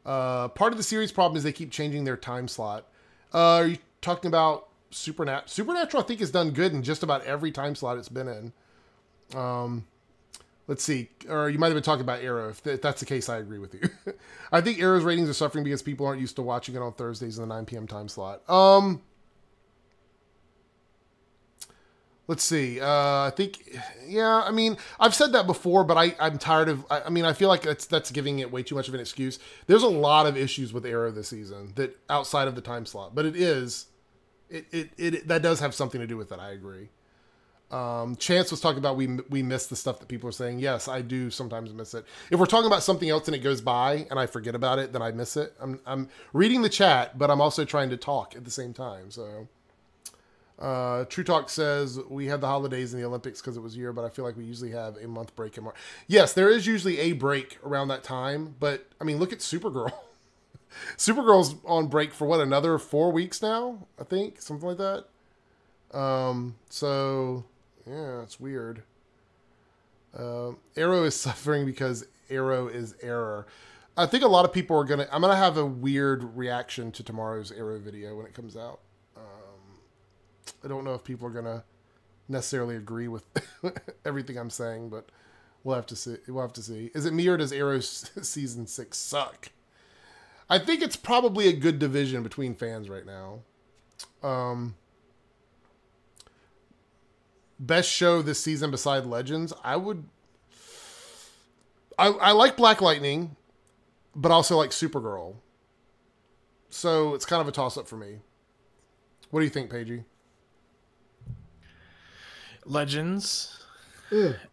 Part of the series problem is they keep changing their time slot. Are you talking about Supernatural? Supernatural, I think, has done good in just about every time slot it's been in. Let's see. Or you might have been talking about Arrow. If that's the case, I agree with you. I think Arrow's ratings are suffering because people aren't used to watching it on Thursdays in the 9 p.m. time slot. Let's see. I think, yeah, I mean, I've said that before, but I'm tired of, I mean, I feel like that's giving it way too much of an excuse. There's a lot of issues with Arrow this season that outside of the time slot, but that does have something to do with it. I agree. Chance was talking about we miss the stuff that people are saying. Yes, I do sometimes miss it. If we're talking about something else and it goes by and I forget about it, then I miss it. I'm reading the chat, but I'm also trying to talk at the same time. So, True Talk says we had the holidays and the Olympics because it was a year, but I feel like we usually have a month break in March. Yes, there is usually a break around that time, but I mean, look at Supergirl. Supergirl's on break for what, another 4 weeks now? I think something like that. So yeah, it's weird. Arrow is suffering because Arrow is error. I think a lot of people are I'm gonna have a weird reaction to tomorrow's Arrow video when it comes out. I don't know if people are gonna necessarily agree with everything I'm saying, but we'll have to see. We'll have to see. Is it me or does Arrow season 6 suck? I think it's probably a good division between fans right now. Best show this season beside Legends, I like Black Lightning, but also like Supergirl. So it's kind of a toss-up for me. What do you think, Paigey? Legends.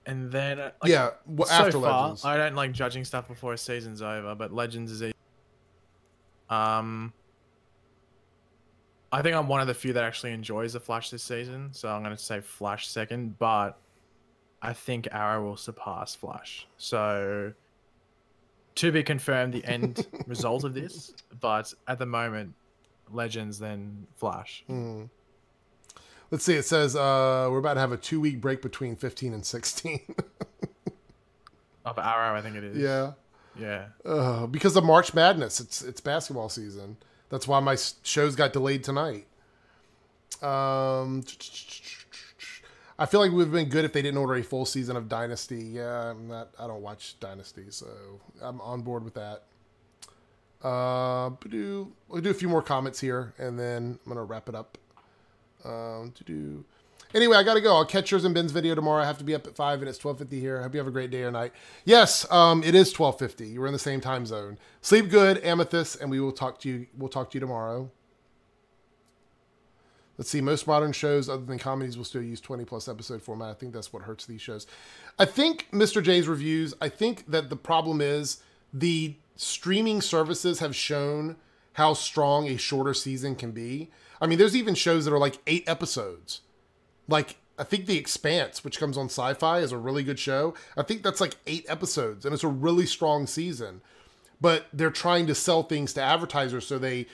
And then after Legends. I don't like judging stuff before a season's over, but Legends is I think I'm one of the few that actually enjoys the Flash this season, so I'm going to say Flash second, but I think Arrow will surpass Flash. So, to be confirmed, the end result of this, but at the moment, Legends, then Flash. Let's see, it says we're about to have a 2-week break between 15 and 16. Of Arrow, I think it is. Yeah. Yeah. Because of March Madness, it's basketball season. That's why my shows got delayed tonight. I feel like it would have been good if they didn't order a full season of Dynasty. Yeah, I don't watch Dynasty, so I'm on board with that. We'll do a few more comments here, and then I'm gonna wrap it up. Anyway, I gotta go. I'll catch yours and Ben's video tomorrow. I have to be up at 5 and it's 12:50 here. I hope you have a great day or night. Yes, it is 12:50. We're in the same time zone. Sleep good, Amethyst, and we will talk to you. We'll talk to you tomorrow. Let's see. Most modern shows, other than comedies, will still use 20+ episode format. I think that's what hurts these shows. I think Mr. J's reviews. I think that the problem is the streaming services have shown how strong a shorter season can be. I mean, there's even shows that are like 8 episodes. Like, I think The Expanse, which comes on Sci-Fi, is a really good show. I think that's like 8 episodes, and it's a really strong season. But they're trying to sell things to advertisers, so they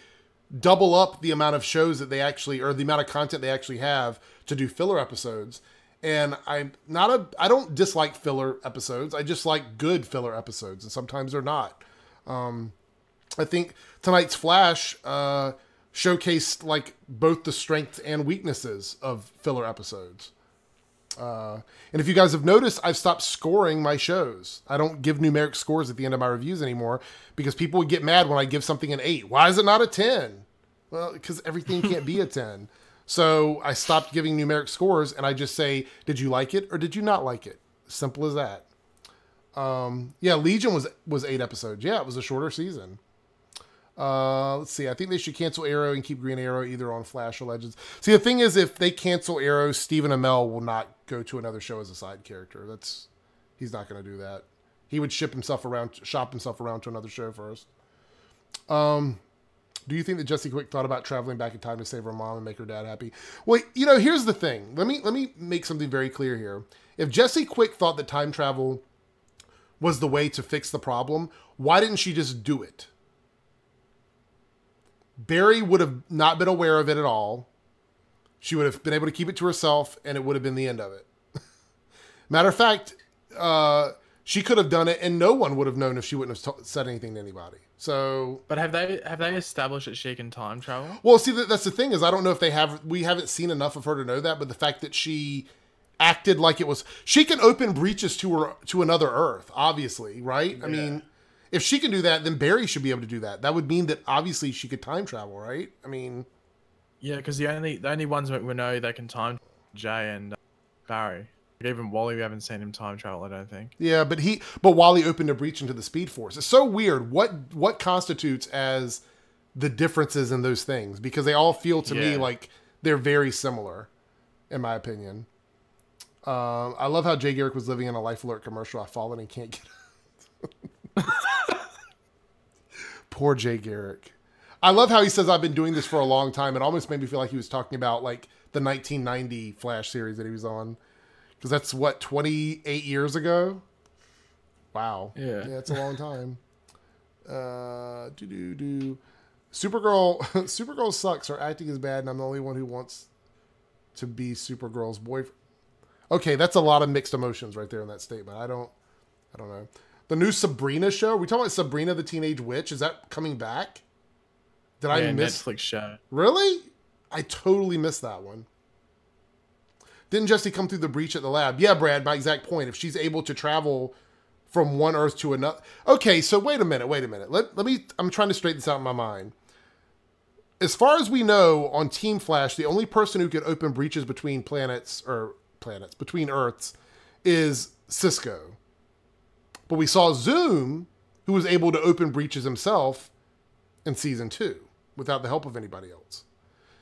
double up the amount of shows that they actually, or the amount of content they actually have to do filler episodes. And I don't dislike filler episodes. I just like good filler episodes, and sometimes they're not. I think tonight's Flash showcased like both the strengths and weaknesses of filler episodes. And if you guys have noticed, I've stopped scoring my shows. I don't give numeric scores at the end of my reviews anymore because people would get mad when I give something an 8. Why is it not a 10? Well, because everything can't be a 10. So I stopped giving numeric scores, and I just say, did you like it or did you not like it? Simple as that. Yeah, Legion was 8 episodes. Yeah, it was a shorter season. Let's see. I think they should cancel Arrow and keep Green Arrow either on Flash or Legends. See, the thing is, if they cancel Arrow, Stephen Amell will not go to another show as a side character. He's not going to do that. He would shop himself around to another show first. Do you think that Jesse Quick thought about traveling back in time to save her mom and make her dad happy? Well, here's the thing. Let me make something very clear here. If Jesse Quick thought that time travel was the way to fix the problem, why didn't she just do it? Barry would have not been aware of it at all. She would have been able to keep it to herself, and it would have been the end of it. Matter of fact, she could have done it, and no one would have known if she wouldn't have said anything to anybody. So, but have they established that she can time travel? Well, see, that's the thing is, I don't know if they have. We haven't seen enough of her to know that. But the fact that she acted like it was, she can open breaches to another Earth, obviously, right? Yeah. I mean, if she can do that, then Barry should be able to do that. That would mean that obviously she could time travel, right? I mean, yeah, because the only ones that we know that can time, Jay and Barry. Even Wally, we haven't seen him time travel, I don't think. Yeah, but Wally opened a breach into the Speed Force. It's so weird. What constitutes as the differences in those things? Because they all feel to me like they're very similar, in my opinion. I love how Jay Garrick was living in a Life Alert commercial. I've fallen and can't get out. Poor Jay Garrick. I love how he says, I've been doing this for a long time. It almost made me feel like he was talking about like the 1990 Flash series that he was on. Because that's, 28 years ago? Wow. Yeah. Yeah, it's a long time. Supergirl sucks. Her acting is bad, and I'm the only one who wants to be Supergirl's boyfriend. Okay, that's a lot of mixed emotions right there in that statement. I don't know. The new Sabrina show? Are we talking about Sabrina the Teenage Witch? Is that coming back? Did I miss? Netflix show. Really? I totally missed that one. Didn't Jesse come through the breach at the lab? Yeah, Brad, my exact point. If she's able to travel from one Earth to another. Okay, so wait a minute. Let me, I'm trying to straighten this out in my mind. As far as we know, on Team Flash, the only person who could open breaches between between Earths is Cisco. But we saw Zoom, who was able to open breaches himself in season 2 without the help of anybody else.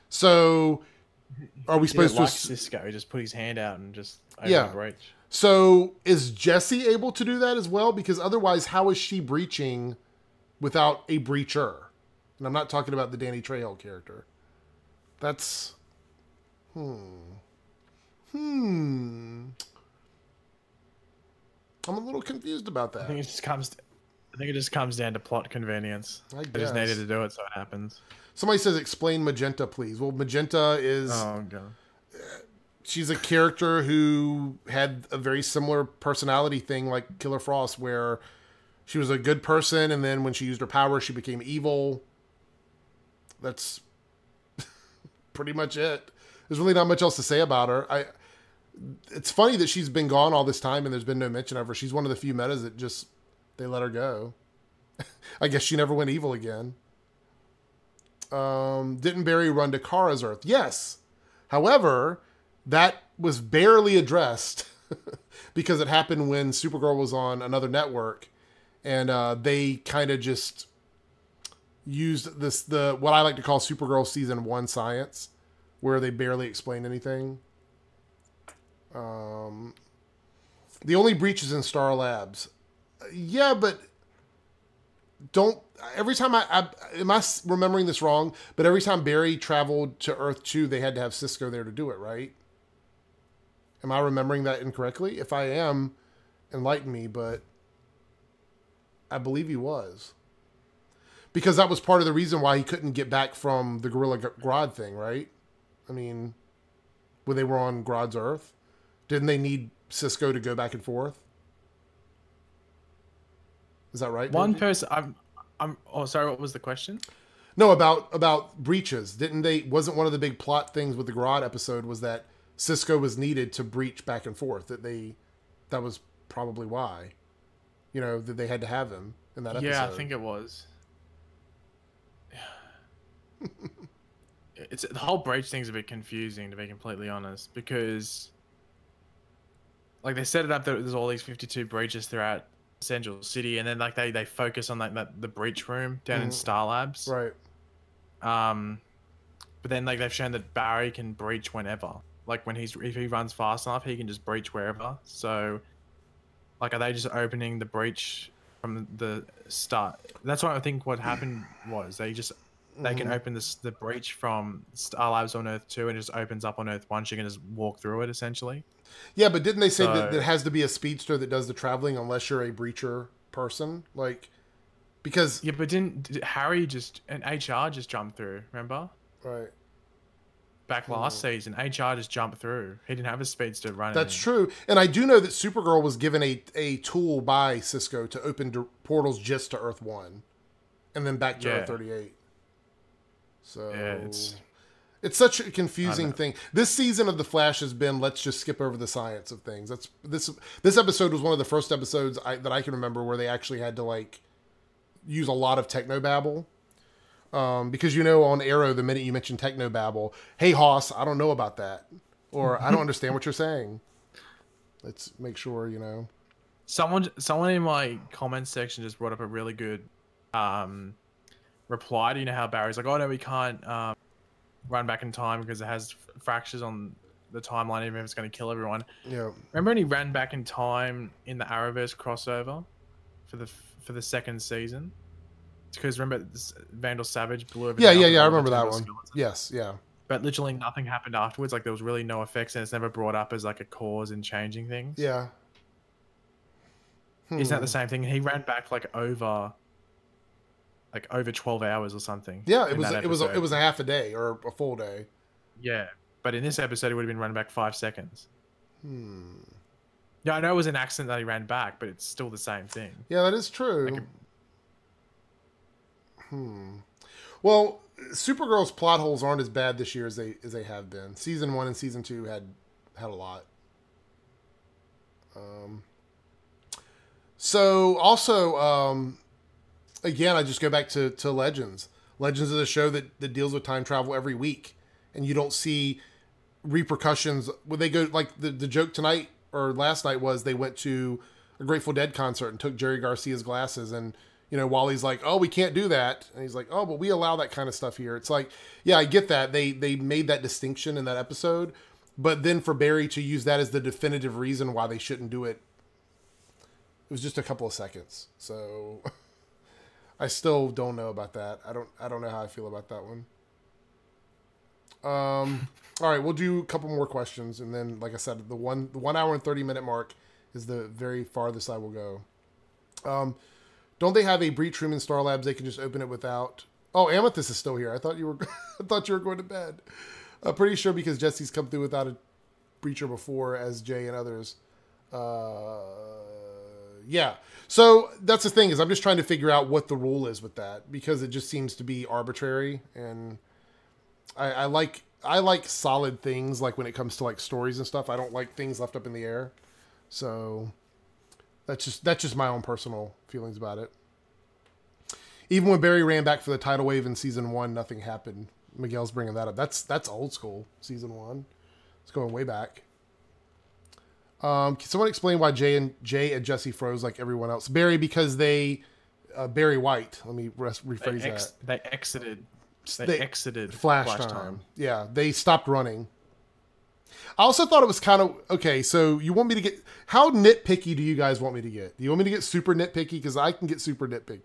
So, are we supposed to? Cisco, he just put his hand out and just opened the breach. So, is Jessie able to do that as well? Because otherwise, how is she breaching without a breacher? And I'm not talking about the Danny Trejo character. That's I'm a little confused about that. I think it just comes down to plot convenience. I just needed to do it, so it happens. Somebody says, explain Magenta, please. Well, Magenta is... Oh, God. She's a character who had a very similar personality thing like Killer Frost, where she was a good person, and then when she used her power, she became evil. That's pretty much it. There's really not much else to say about her. It's funny that she's been gone all this time, and there's been no mention of her. She's one of the few metas that just... they let her go. I guess she never went evil again. Didn't Barry run to Kara's Earth? Yes. However, that was barely addressed because it happened when Supergirl was on another network, and they kind of just used what I like to call Supergirl Season 1 science, where they barely explain anything. The only breach is in Star Labs. Yeah, but every time am I remembering this wrong? But every time Barry traveled to Earth 2, they had to have Cisco there to do it, right? Am I remembering that incorrectly? If I am, enlighten me, but I believe he was. Because that was part of the reason why he couldn't get back from the Gorilla Grodd thing, right? I mean, when they were on Grodd's Earth, didn't they need Cisco to go back and forth? Is that right? One person. Oh, sorry. What was the question? No, about breaches. Wasn't one of the big plot things with the Grodd episode was that Cisco was needed to breach back and forth. That was probably why, that they had to have him in that episode. Yeah, I think it was. it's the whole breach thing's a bit confusing, to be completely honest, because like they set it up that there's all these 52 breaches throughout Central City, and then like they focus on like the breach room down in Star Labs, Right. But then like they've shown that Barry can breach whenever, like if he runs fast enough, he can just breach wherever. So like, are they just opening the breach from the start? That's what I think what happened was they can open the breach from Star Labs on Earth 2 and it just opens up on Earth 1. So you can just walk through it essentially. Yeah, but didn't they say that it has to be a speedster that does the traveling unless you're a breacher person? Like, because... Yeah, but did Harry and HR just jump through, remember? Right. Back last season, HR just jumped through. He didn't have a speedster running. That's true. And I do know that Supergirl was given a tool by Cisco to open portals just to Earth 1. And then back to Earth 38. So... Yeah, it's such a confusing thing. This season of The Flash has been, let's just skip over the science of things. This episode was one of the first episodes that I can remember where they actually had to like use a lot of technobabble. Because on Arrow, the minute you mention technobabble, hey Hoss, I don't know about that, or I don't understand what you're saying. Let's make sure Someone in my comments section just brought up a really good reply to how Barry's like, oh no, we can't run back in time because it has fractures on the timeline, even if it's going to kill everyone. Yeah. Remember when he ran back in time in the Arrowverse crossover for the second season? Because remember, Vandal Savage blew over. Yeah. I remember that one. Yes, yeah. But literally nothing happened afterwards. Like there was really no effects, and it's never brought up as like a cause in changing things. Yeah. Isn't that the same thing? He ran back like over 12 hours or something. Yeah, it was a half a day or a full day. Yeah, but in this episode, he would have been running back 5 seconds. Yeah, I know it was an accident that he ran back, but it's still the same thing. Yeah, that is true. Well, Supergirl's plot holes aren't as bad this year as they have been. Season 1 and Season 2 had a lot. So also, again, I just go back to Legends. Legends is a show that deals with time travel every week, and you don't see repercussions when they go. Like the joke tonight or last night was they went to a Grateful Dead concert and took Jerry Garcia's glasses, and Wally's like, oh, we can't do that, and he's like, oh, but we allow that kind of stuff here. It's like, yeah, I get that they made that distinction in that episode, but then for Barry to use that as the definitive reason why they shouldn't do it, it was just a couple of seconds. So I still don't know about that. I don't know how I feel about that one. All right, we'll do a couple more questions, and then, like I said, the 1 hour and 30-minute mark is the very farthest I will go. Don't they have a breach room in Star Labs? They can just open it without. Oh, Amethyst is still here. I thought you were. I thought you were going to bed. I'm pretty sure because Jesse's come through without a breacher before, as Jay and others. Yeah. So that's the thing, is I'm just trying to figure out what the rule is with that, because it just seems to be arbitrary, and I like solid things, like when it comes to like stories and stuff. I don't like things left up in the air. So that's just my own personal feelings about it. Even when Barry ran back for the tidal wave in Season 1, nothing happened. Miguel's bringing that up. That's old school. Season 1. It's going way back. Can someone explain why Jay and Jesse froze like everyone else? Barry, because they Barry White. Let me rephrase that. They exited Flashtime. Yeah, they stopped running. I also thought it was kind of okay. So you want me to get, how nitpicky do you guys want me to get? Do you want me to get super nitpicky? Because I can get super nitpicky.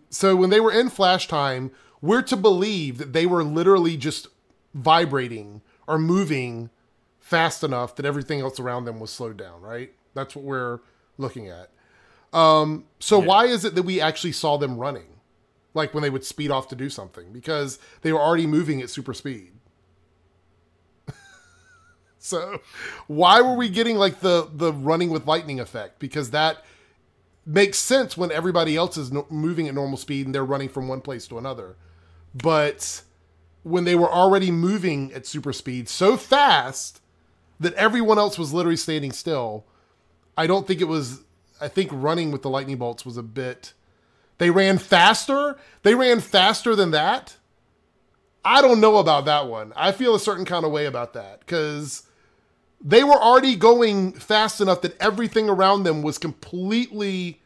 So when they were in Flashtime, we're to believe that they were literally just vibrating or moving fast enough that everything else around them was slowed down, right? That's what we're looking at. Why is it that we actually saw them running? Like when they would speed off to do something, because they were already moving at super speed. So why were we getting like the running with lightning effect? Because that makes sense when everybody else is moving at normal speed and they're running from one place to another. But when they were already moving at super speed so fast that everyone else was literally standing still, I think running with the lightning bolts was a bit... They ran faster? They ran faster than that? I don't know about that one. I feel a certain kind of way about that because they were already going fast enough that everything around them was completely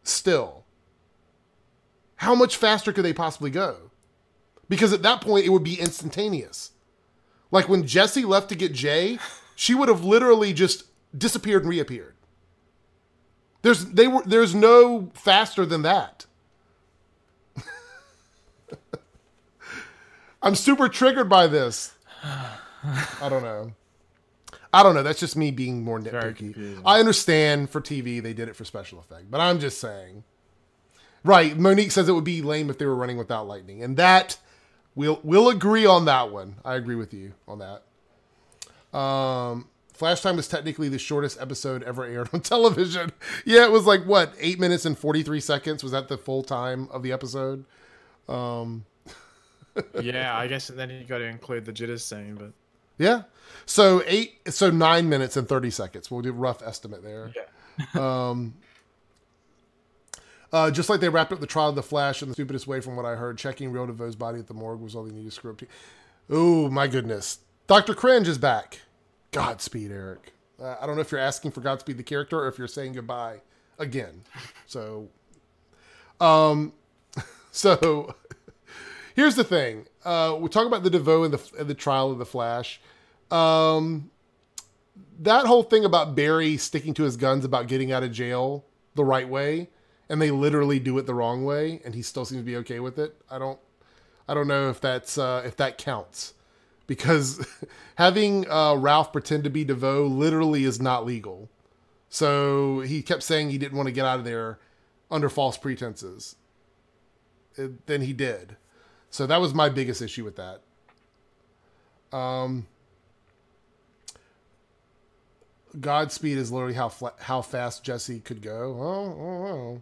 still. How much faster could they possibly go? Because at that point, it would be instantaneous. Like when Jessie left to get Jay, she would have literally just disappeared and reappeared. There's no faster than that. I'm super triggered by this. I don't know. That's just me being more nitpicky. I understand for TV they did it for special effect, but I'm just saying. Right, Monique says it would be lame if they were running without lightning, and that we'll agree on that one. I agree with you on that. Flashtime was technically the shortest episode ever aired on television. Yeah, it was like what, 8 minutes and 43 seconds? Was that the full time of the episode? Yeah, I guess then you got to include the jitters scene, but yeah. So 9 minutes and 30 seconds. We'll do a rough estimate there. yeah. Just like they wrapped up the trial of the Flash in the stupidest way from what I heard, checking Real DeVoe's body at the morgue was all they needed to screw up to. Oh, my goodness. Dr. Cringe is back. Godspeed, Eric. I don't know if you're asking for Godspeed the character or if you're saying goodbye again. So, here's the thing. We talk about the DeVoe and the trial of the Flash. That whole thing about Barry sticking to his guns about getting out of jail the right way, and they literally do it the wrong way, and he still seems to be okay with it. I don't know if that's if that counts, because having Ralph pretend to be DeVoe literally is not legal. So he kept saying he didn't want to get out of there under false pretenses. Then he did. So that was my biggest issue with that. Godspeed is literally how fast Jessie could go. Oh,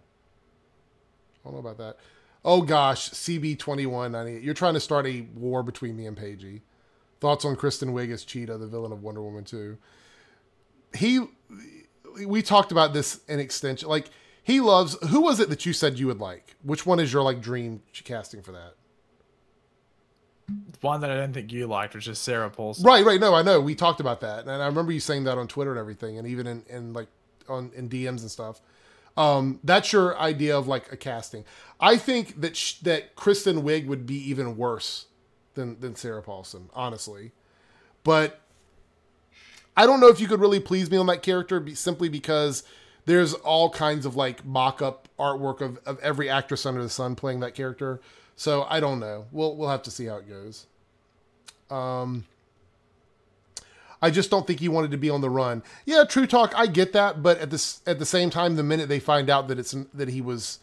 I don't know about that. Oh gosh, CB2198. You're trying to start a war between me and Paigey. Thoughts on Kristen Wiig as Cheetah, the villain of Wonder Woman 2? We talked about this in extension. Like, he loves... Who was it that you said you would like? Which one is your, like, dream casting for that? One that I don't think you liked, which is Sarah Paulson. Right. No, I know. We talked about that. And I remember you saying that on Twitter and everything, and even in DMs and stuff. That's your idea of, like, a casting. I think that Kristen Wiig would be even worse than Sarah Paulson, honestly. But I don't know if you could really please me on that character simply because there's all kinds of, like, mock-up artwork of every actress under the sun playing that character. So I don't know. We'll have to see how it goes. I just don't think he wanted to be on the run. Yeah, true talk. I get that, but at the same time, the minute they find out that he was,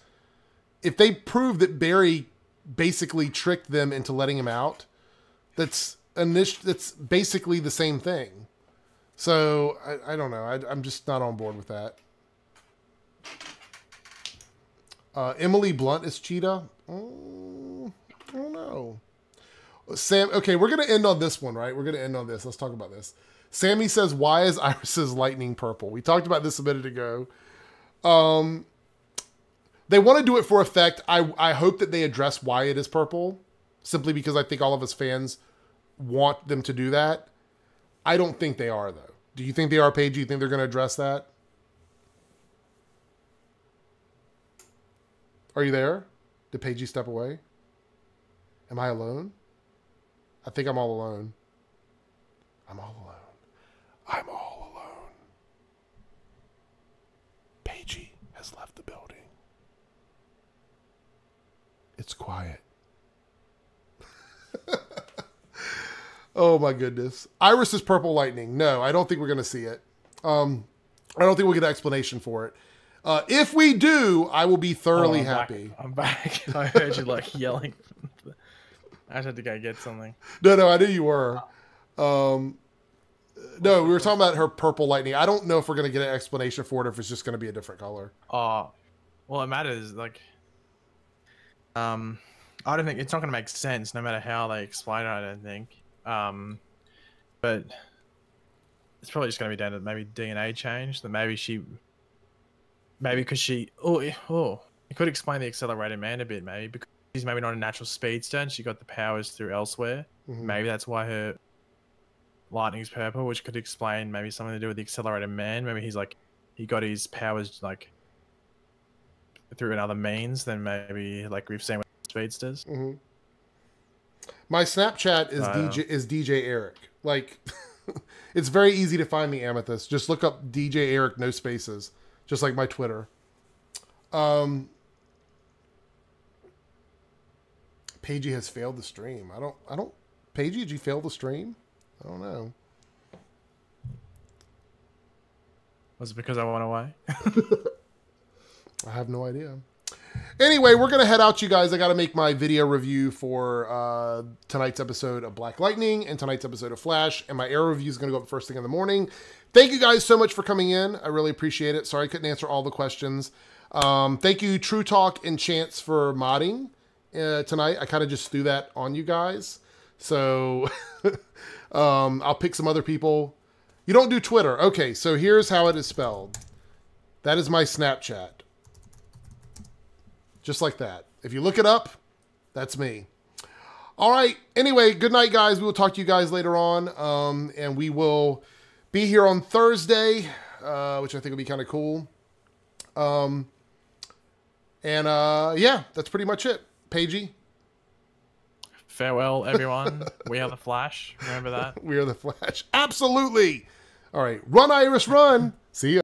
if they prove that Barry basically tricked them into letting him out, that's basically the same thing. So I don't know. I'm just not on board with that. Emily Blunt is Cheetah. I don't know. Sam, okay, we're going to end on this one, right? We're going to end on this. Let's talk about this. Sammy says, why is Iris's lightning purple? We talked about this a minute ago. They want to do it for effect. I hope that they address why it is purple, simply because I think all of us fans want them to do that. I don't think they are, though. Do you think they are, Paige? Do you think they're going to address that? Are you there? Did Paige step away? Am I alone? I think I'm all alone. I'm all alone. I'm all alone. Paige has left the building. It's quiet. Oh my goodness. Iris is purple lightning. No, I don't think we're going to see it. I don't think we'll get an explanation for it. If we do, I will be thoroughly happy. I'm back. I heard you like yelling. I just had to go get something. No, I knew you were. No, we were talking about her purple lightning. I don't know if we're going to get an explanation for it or if it's just going to be a different color. Well, it matters. Like, I don't think it's not going to make sense no matter how they explain it. I don't think. But it's probably just going to be down to maybe DNA change. That maybe because she. It could explain the accelerated man a bit, maybe because she's maybe not a natural speedster and she got the powers through elsewhere. Maybe that's why her lightning's purple, which could explain maybe something to do with the accelerated man. Maybe he's like, he got his powers like through another means than maybe like we've seen with speedsters. My Snapchat is DJ Eric. Like, it's very easy to find me, Amethyst. Just look up DJ Eric, no spaces, just like my Twitter. Pagey has failed the stream. I don't. Pagey, did you fail the stream? I don't know. Was it because I went away? I have no idea. Anyway, we're going to head out, you guys. I got to make my video review for tonight's episode of Black Lightning and tonight's episode of Flash. And my Arrow review is going to go up first thing in the morning. Thank you guys so much for coming in. I really appreciate it. Sorry I couldn't answer all the questions. Thank you, True Talk and Chance, for modding tonight. I kind of just threw that on you guys. So I'll pick some other people. You don't do Twitter. Okay, so here's how it is spelled. That is my Snapchat. Just like that. If you look it up, that's me. All right. Anyway, good night, guys. We will talk to you guys later on. And we will be here on Thursday, which I think will be kind of cool. Yeah, that's pretty much it. Pagey. Farewell, everyone. We are the Flash. Remember that? We are the Flash. Absolutely. All right. Run, Iris, run. See ya.